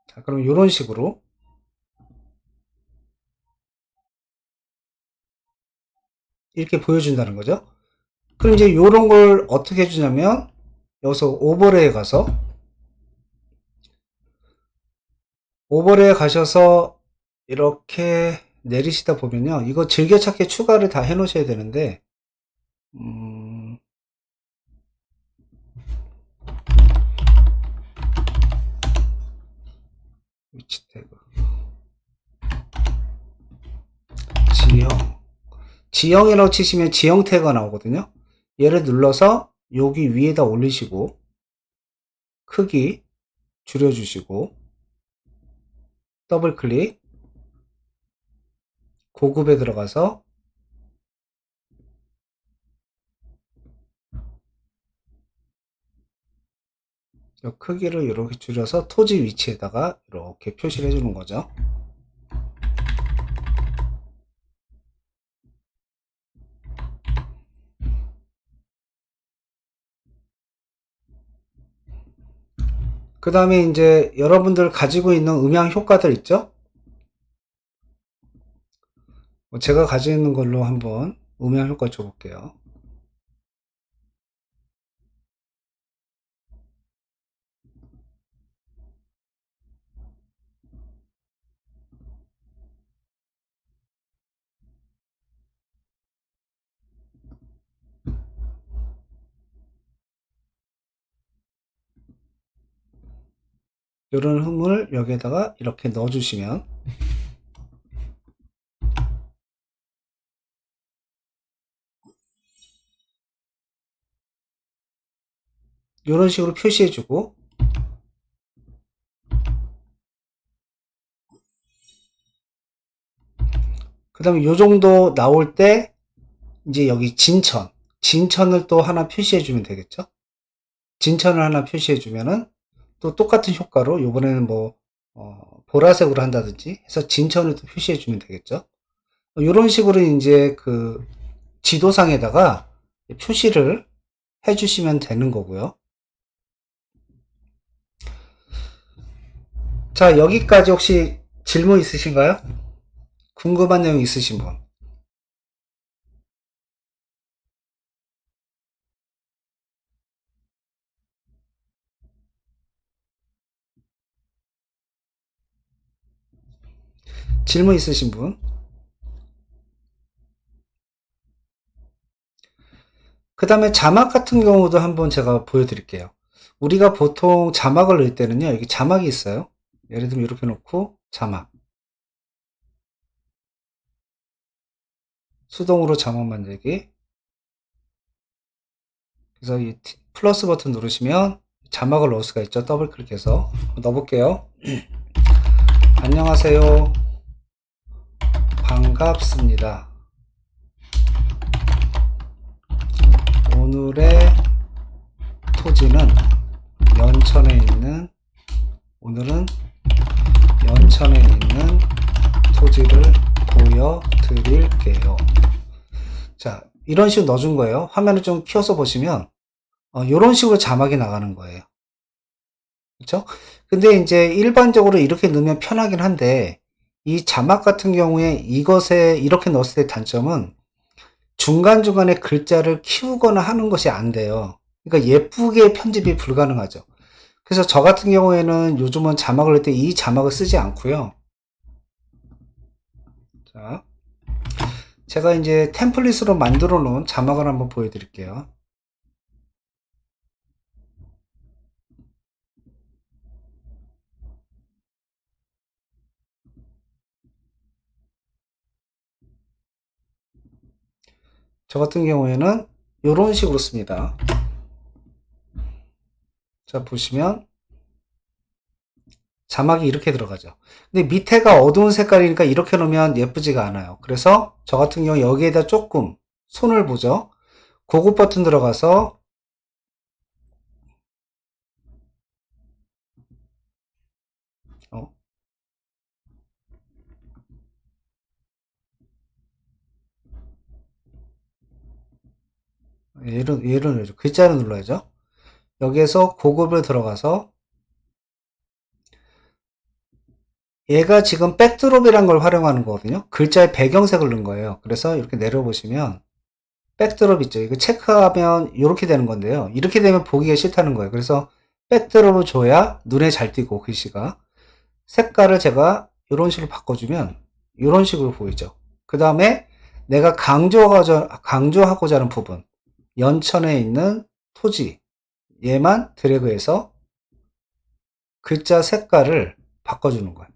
자, 그럼 이런 식으로 이렇게 보여준다는 거죠. 그럼 이제 이런 걸 어떻게 해주냐면 여기서 오버레이에 가서 오버레이에 가셔서 이렇게 내리시다 보면요. 이거 즐겨찾기 추가를 다 해 놓으셔야 되는데 위치 태그 지형 지형이라고 치시면 지형 태그가 나오거든요. 얘를 눌러서 여기 위에다 올리시고 크기 줄여주시고 더블 클릭 고급에 들어가서 크기를 이렇게 줄여서 토지 위치에다가 이렇게 표시를 해주는 거죠. 그 다음에 이제 여러분들 가지고 있는 음향 효과들 있죠? 제가 가지고 있는 걸로 한번 음향 효과 줘볼게요. 이런 흠을 여기에다가 이렇게 넣어주시면 이런 식으로 표시해주고, 그 다음에 요 정도 나올 때 이제 여기 진천을 또 하나 표시해주면 되겠죠. 진천을 하나 표시해주면은 또 똑같은 효과로 요번에는 뭐 보라색으로 한다든지 해서 진천을 또 표시해주면 되겠죠. 이런 식으로 이제 그 지도상에다가 표시를 해주시면 되는 거고요. 자, 여기까지 혹시 질문 있으신가요? 궁금한 내용 있으신 분? 질문 있으신 분? 그 다음에 자막 같은 경우도 한번 제가 보여드릴게요. 우리가 보통 자막을 넣을 때는요, 여기 자막이 있어요. 예를 들면 이렇게 놓고 자막, 수동으로 자막 만들기. 그래서 이 플러스 버튼 누르시면 자막을 넣을 수가 있죠. 더블 클릭해서 넣어볼게요. 안녕하세요, 반갑습니다. 오늘의 토지는 오늘은 연천에 있는 토지를 보여드릴게요. 자, 이런 식으로 넣어준 거예요. 화면을 좀 키워서 보시면 이런 식으로 자막이 나가는 거예요. 그렇죠? 근데 이제 일반적으로 이렇게 넣으면 편하긴 한데 이 자막 같은 경우에 이것에 이렇게 넣었을 때 단점은 중간중간에 글자를 키우거나 하는 것이 안 돼요. 그러니까 예쁘게 편집이 불가능하죠. 그래서 저 같은 경우에는 요즘은 자막을 넣을 때 이 자막을 쓰지 않고요. 자, 제가 이제 템플릿으로 만들어 놓은 자막을 한번 보여드릴게요. 저 같은 경우에는 이런 식으로 씁니다. 자, 보시면 자막이 이렇게 들어가죠. 근데 밑에가 어두운 색깔이니까 이렇게 놓으면 예쁘지가 않아요. 그래서 저 같은 경우 여기에다 조금 손을 보죠. 고급 버튼 들어가서 어, 얘를 눌러야죠. 글자를 눌러야죠. 여기에서 고급을 들어가서 얘가 지금 백드롭이란 걸 활용하는 거거든요. 글자의 배경색을 넣은 거예요. 그래서 이렇게 내려보시면 백드롭 있죠. 이거 체크하면 이렇게 되는 건데요. 이렇게 되면 보기가 싫다는 거예요. 그래서 백드롭을 줘야 눈에 잘 띄고 글씨가 색깔을 제가 이런 식으로 바꿔주면 이런 식으로 보이죠. 그 다음에 내가 강조하고자 하는 부분, 연천에 있는 토지, 얘만 드래그해서 글자 색깔을 바꿔주는 거예요.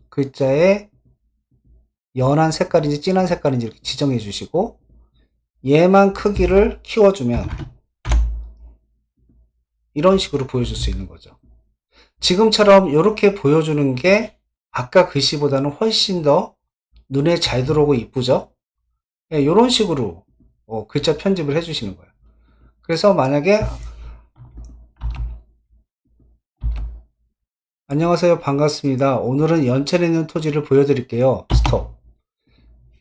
글자의 연한 색깔인지 진한 색깔인지 이렇게 지정해 주시고 얘만 크기를 키워주면 이런 식으로 보여줄 수 있는 거죠. 지금처럼 이렇게 보여주는 게 아까 글씨보다는 훨씬 더 눈에 잘 들어오고 이쁘죠? 이런 식으로 글자 편집을 해주시는 거예요. 그래서 만약에 안녕하세요, 반갑습니다. 오늘은 연천에 있는 토지를 보여드릴게요. 스톱.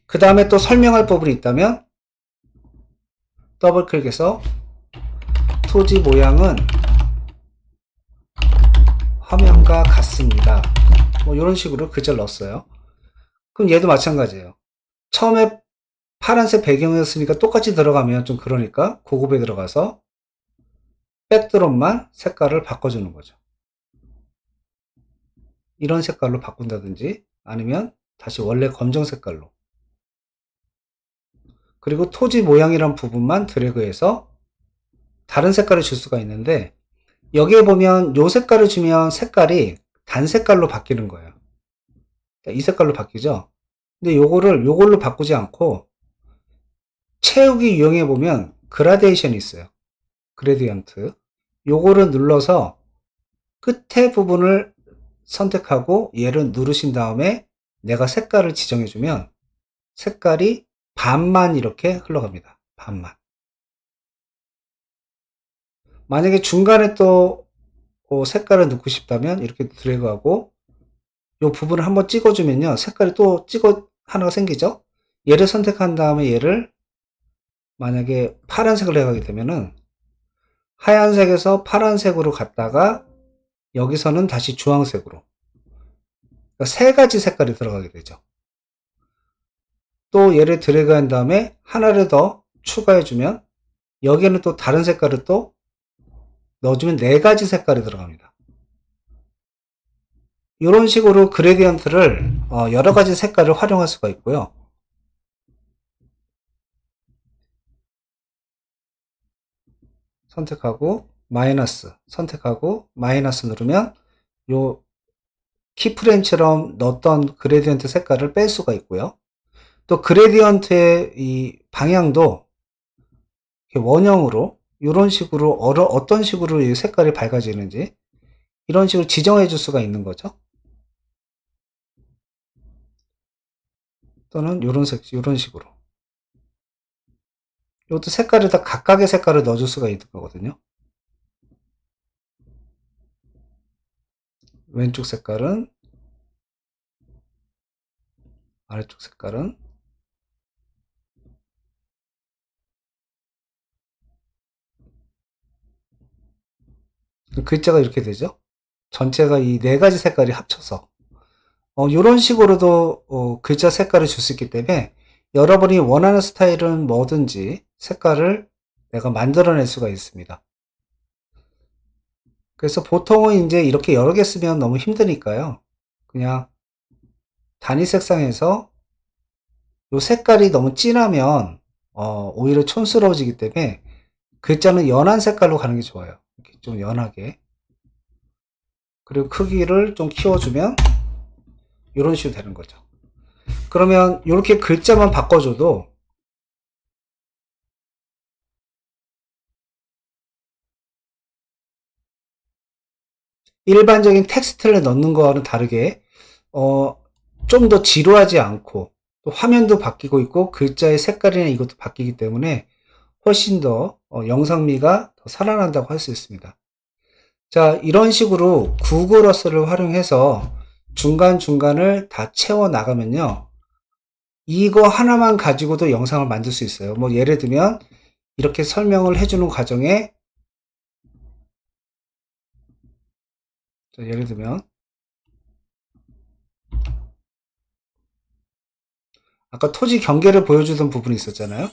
그 다음에 또 설명할 부분이 있다면 더블 클릭해서 토지 모양은 화면과 같습니다. 뭐 이런 식으로 글자를 넣었어요. 그럼 얘도 마찬가지예요. 처음에 파란색 배경이었으니까 똑같이 들어가면 좀 그러니까 고급에 들어가서 백드롭만 색깔을 바꿔주는 거죠. 이런 색깔로 바꾼다든지 아니면 다시 원래 검정 색깔로, 그리고 토지 모양이란 부분만 드래그해서 다른 색깔을 줄 수가 있는데, 여기에 보면 요 색깔을 주면 색깔이 단 색깔로 바뀌는 거예요. 이 색깔로 바뀌죠. 근데 요걸로 바꾸지 않고 채우기 유형에 보면 그라데이션이 있어요. 그레디언트. 요거를 눌러서 끝에 부분을 선택하고 얘를 누르신 다음에 내가 색깔을 지정해주면 색깔이 반만 이렇게 흘러갑니다. 반만. 만약에 중간에 또 색깔을 넣고 싶다면 이렇게 드래그하고 이 부분을 한번 찍어주면요, 색깔이 또 하나가 생기죠. 얘를 선택한 다음에 얘를 만약에 파란색을 해가게 되면은 하얀색에서 파란색으로 갔다가 여기서는 다시 주황색으로, 그러니까 세 가지 색깔이 들어가게 되죠. 또 얘를 드래그한 다음에 하나를 더 추가해주면 여기에는 또 다른 색깔을 또 넣어주면 네 가지 색깔이 들어갑니다. 이런 식으로 그레디언트를 여러 가지 색깔을 활용할 수가 있고요. 선택하고 마이너스, 선택하고 마이너스 누르면 요 키프레임처럼 넣었던 그레디언트 색깔을 뺄 수가 있고요. 또 그레디언트의 이 방향도 원형으로 이런 식으로 어떤 식으로 이 색깔이 밝아지는지 이런 식으로 지정해 줄 수가 있는 거죠. 또는 이런 식으로. 이것도 색깔을 다 각각의 색깔을 넣어줄 수가 있는 거거든요. 왼쪽 색깔은, 아래쪽 색깔은, 글자가 이렇게 되죠. 전체가 이 네 가지 색깔이 합쳐서 이런 식으로도 글자 색깔을 줄 수 있기 때문에 여러분이 원하는 스타일은 뭐든지 색깔을 내가 만들어낼 수가 있습니다. 그래서 보통은 이제 이렇게 여러 개 쓰면 너무 힘드니까요. 그냥 단위 색상에서 요 색깔이 너무 진하면 오히려 촌스러워지기 때문에 글자는 연한 색깔로 가는 게 좋아요. 이렇게 좀 연하게. 그리고 크기를 좀 키워주면 이런 식으로 되는 거죠. 그러면 이렇게 글자만 바꿔줘도 일반적인 텍스트를 넣는 거와는 다르게 좀 더 지루하지 않고 또 화면도 바뀌고 있고 글자의 색깔이나 이것도 바뀌기 때문에 훨씬 더 영상미가 더 살아난다고 할 수 있습니다. 자, 이런 식으로 구글 어스를 활용해서 중간중간을 다 채워 나가면요, 이거 하나만 가지고도 영상을 만들 수 있어요. 뭐 예를 들면 이렇게 설명을 해주는 과정에, 자, 예를 들면 아까 토지 경계를 보여주던 부분이 있었잖아요.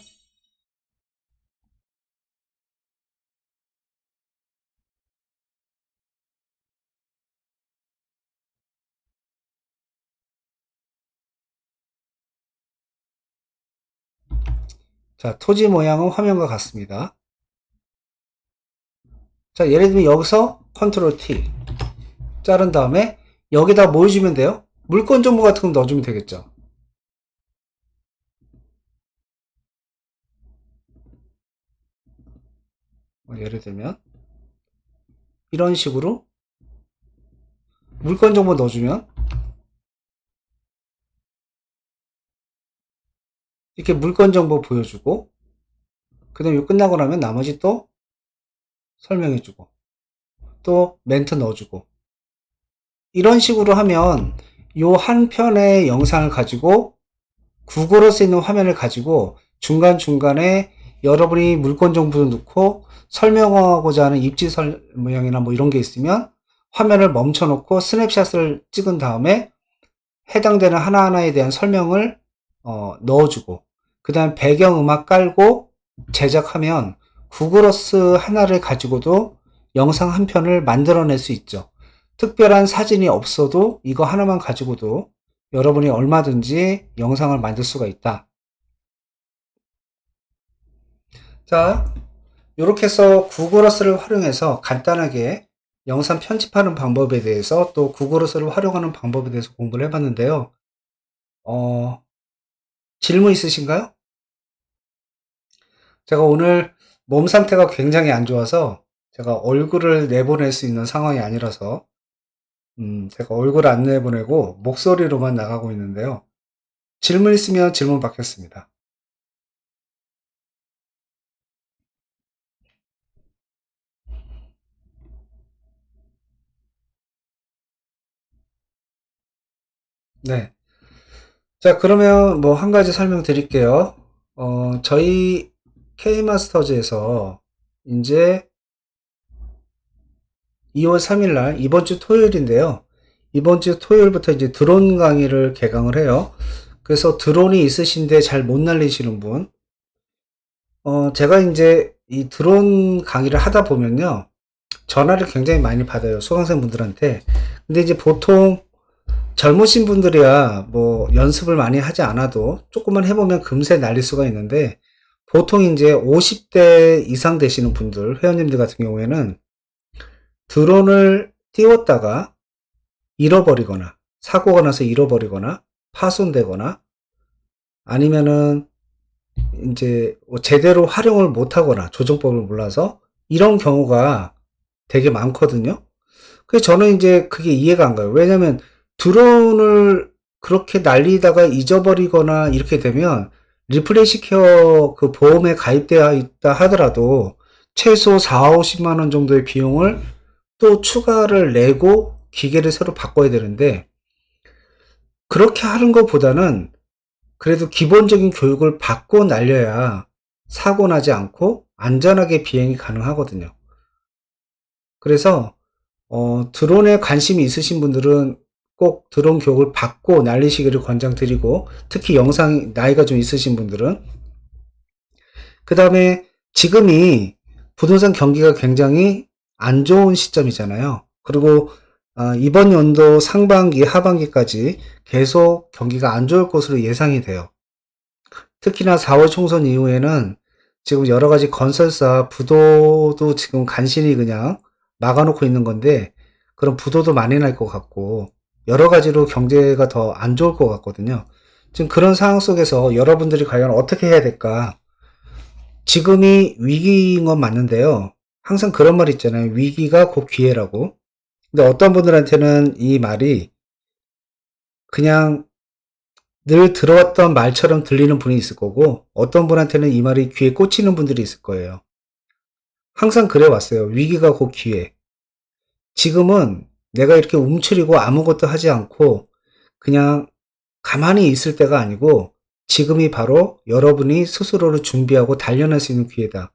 자, 토지 모양은 화면과 같습니다. 자, 예를 들면 여기서 컨트롤 T 자른 다음에 여기다 뭐 해주면 돼요? 물건 정보 같은 거 넣어주면 되겠죠. 예를 들면 이런 식으로 물건 정보 넣어주면 이렇게 물건 정보 보여주고, 그 다음에 끝나고 나면 나머지 또 설명해주고 또 멘트 넣어주고, 이런 식으로 하면 요 한 편의 영상을 가지고 국어로 쓰이는 화면을 가지고 중간중간에 여러분이 물건 정보도 넣고 설명하고자 하는 입지 모양이나 뭐 이런 게 있으면 화면을 멈춰 놓고 스냅샷을 찍은 다음에 해당되는 하나하나에 대한 설명을 넣어주고, 그 다음 배경음악 깔고 제작하면 구글어스 하나를 가지고도 영상 한 편을 만들어낼 수 있죠. 특별한 사진이 없어도 이거 하나만 가지고도 여러분이 얼마든지 영상을 만들 수가 있다. 자, 이렇게 해서 구글어스를 활용해서 간단하게 영상 편집하는 방법에 대해서 또 구글어스를 활용하는 방법에 대해서 공부를 해봤는데요. 어, 질문 있으신가요? 제가 오늘 몸 상태가 굉장히 안 좋아서 제가 얼굴을 내보낼 수 있는 상황이 아니라서 제가 얼굴 안 내보내고 목소리로만 나가고 있는데요. 질문 있으면 질문 받겠습니다. 네. 자, 그러면 뭐 한 가지 설명드릴게요. 저희 K마스터즈에서 이제 2월 3일 날 이번 주 토요일인데요. 이번 주 토요일부터 이제 드론 강의를 개강을 해요. 그래서 드론이 있으신데 잘 못 날리시는 분, 제가 이제 이 드론 강의를 하다 보면요. 전화를 굉장히 많이 받아요. 수강생 분들한테. 근데 이제 보통 젊으신 분들이야 뭐 연습을 많이 하지 않아도 조금만 해보면 금세 날릴 수가 있는데 보통 이제 50대 이상 되시는 분들, 회원님들 같은 경우에는 드론을 띄웠다가 잃어버리거나 사고가 나서 잃어버리거나 파손되거나 아니면은 이제 제대로 활용을 못하거나 조정법을 몰라서 이런 경우가 되게 많거든요. 그래서 저는 이제 그게 이해가 안 가요. 왜냐면 드론을 그렇게 날리다가 잊어버리거나 이렇게 되면 리플레이시 케어 그 보험에 가입되어 있다 하더라도 최소 4, 50만 원 정도의 비용을 또 추가를 내고 기계를 새로 바꿔야 되는데 그렇게 하는 것보다는 그래도 기본적인 교육을 받고 날려야 사고 나지 않고 안전하게 비행이 가능하거든요. 그래서 드론에 관심이 있으신 분들은 꼭 드론 교육을 받고 날리시기를 권장드리고 특히 영상 나이가 좀 있으신 분들은 그 다음에 지금이 부동산 경기가 굉장히 안 좋은 시점이잖아요. 그리고 이번 연도 상반기 하반기까지 계속 경기가 안 좋을 것으로 예상이 돼요. 특히나 4월 총선 이후에는 지금 여러 가지 건설사 부도도 지금 간신히 그냥 막아놓고 있는 건데 그런 부도도 많이 날 것 같고 여러 가지로 경제가 더 안 좋을 것 같거든요. 지금 그런 상황 속에서 여러분들이 과연 어떻게 해야 될까? 지금이 위기인 건 맞는데요. 항상 그런 말 있잖아요. 위기가 곧 기회라고. 근데 어떤 분들한테는 이 말이 그냥 늘 들어왔던 말처럼 들리는 분이 있을 거고 어떤 분한테는 이 말이 귀에 꽂히는 분들이 있을 거예요. 항상 그래 왔어요. 위기가 곧 기회. 지금은 내가 이렇게 움츠리고 아무것도 하지 않고 그냥 가만히 있을 때가 아니고 지금이 바로 여러분이 스스로를 준비하고 단련할 수 있는 기회다.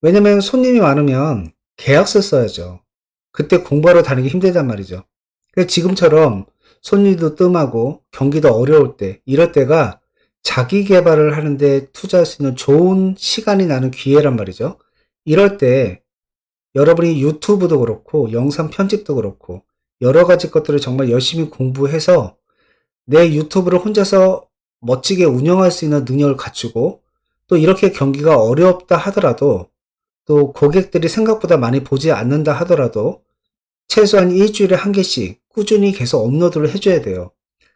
왜냐면 손님이 많으면 계약서 써야죠. 그때 공부하러 다니기 힘들단 말이죠. 그래서 지금처럼 손님도 뜸하고 경기도 어려울 때 이럴 때가 자기 개발을 하는데 투자할 수 있는 좋은 시간이 나는 기회란 말이죠. 이럴 때 여러분이 유튜브도 그렇고 영상 편집도 그렇고 여러 가지 것들을 정말 열심히 공부해서 내 유튜브를 혼자서 멋지게 운영할 수 있는 능력을 갖추고 또 이렇게 경기가 어렵다 하더라도 또 고객들이 생각보다 많이 보지 않는다 하더라도 최소한 일주일에 한 개씩 꾸준히 계속 업로드를 해줘야 돼요.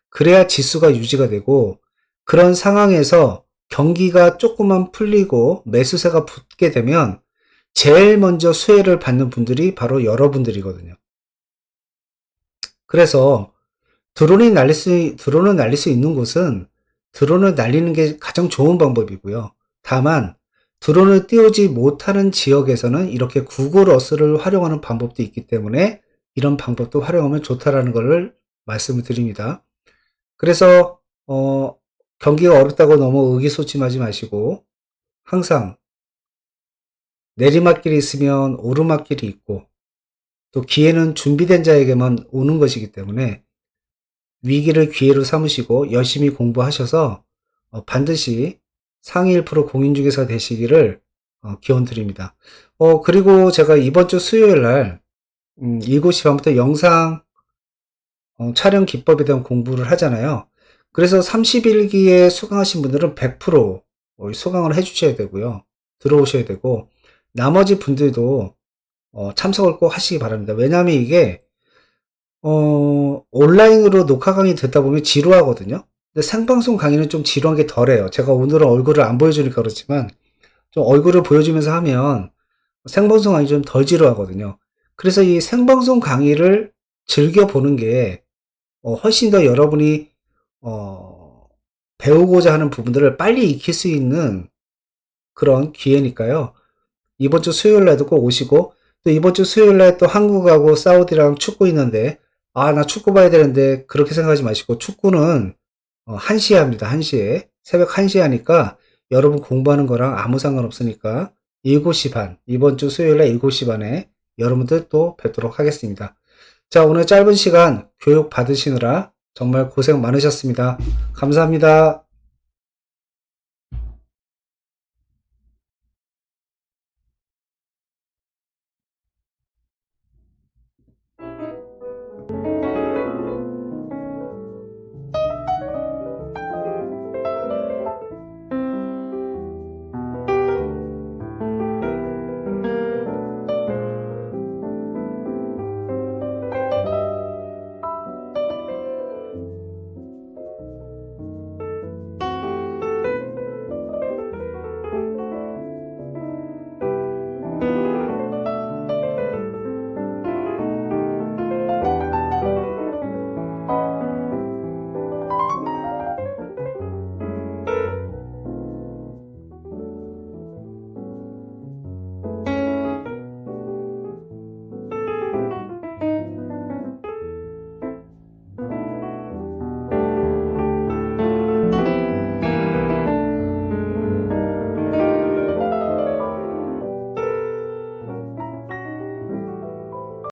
그래야 지수가 유지가 되고 그런 상황에서 경기가 조금만 풀리고 매수세가 붙게 되면 제일 먼저 수혜를 받는 분들이 바로 여러분들이거든요. 그래서 드론을 날릴 수 있는 곳은 드론을 날리는 게 가장 좋은 방법이고요. 다만 드론을 띄우지 못하는 지역에서는 이렇게 구글 어스를 활용하는 방법도 있기 때문에 이런 방법도 활용하면 좋다라는 것을 말씀을 드립니다. 그래서 경기가 어렵다고 너무 의기소침하지 마시고 항상 내리막길이 있으면 오르막길이 있고 또 기회는 준비된 자에게만 오는 것이기 때문에 위기를 기회로 삼으시고 열심히 공부하셔서 반드시 상위 1% 공인중개사 되시기를 기원드립니다. 그리고 제가 이번 주 수요일 날 7시 반부터 영상 촬영 기법에 대한 공부를 하잖아요. 그래서 30일기에 수강하신 분들은 100% 수강을 해주셔야 되고요. 들어오셔야 되고 나머지 분들도 참석을 꼭 하시기 바랍니다. 왜냐하면 이게 온라인으로 녹화 강의 듣다 보면 지루하거든요. 근데 생방송 강의는 좀 지루한 게 덜해요. 제가 오늘은 얼굴을 안 보여주니까 그렇지만 좀 얼굴을 보여주면서 하면 생방송 강의 좀 덜 지루하거든요. 그래서 이 생방송 강의를 즐겨보는 게 훨씬 더 여러분이 배우고자 하는 부분들을 빨리 익힐 수 있는 그런 기회니까요. 이번 주 수요일 날도 꼭 오시고, 또 이번 주 수요일 날 또 한국하고 사우디랑 축구 있는데, 아, 나 축구 봐야 되는데, 그렇게 생각하지 마시고, 축구는 1시에 합니다. 1시에. 새벽 1시에 하니까, 여러분 공부하는 거랑 아무 상관없으니까, 7시 반, 이번 주 수요일 날 7시 반에 여러분들 또 뵙도록 하겠습니다. 자, 오늘 짧은 시간 교육 받으시느라 정말 고생 많으셨습니다. 감사합니다.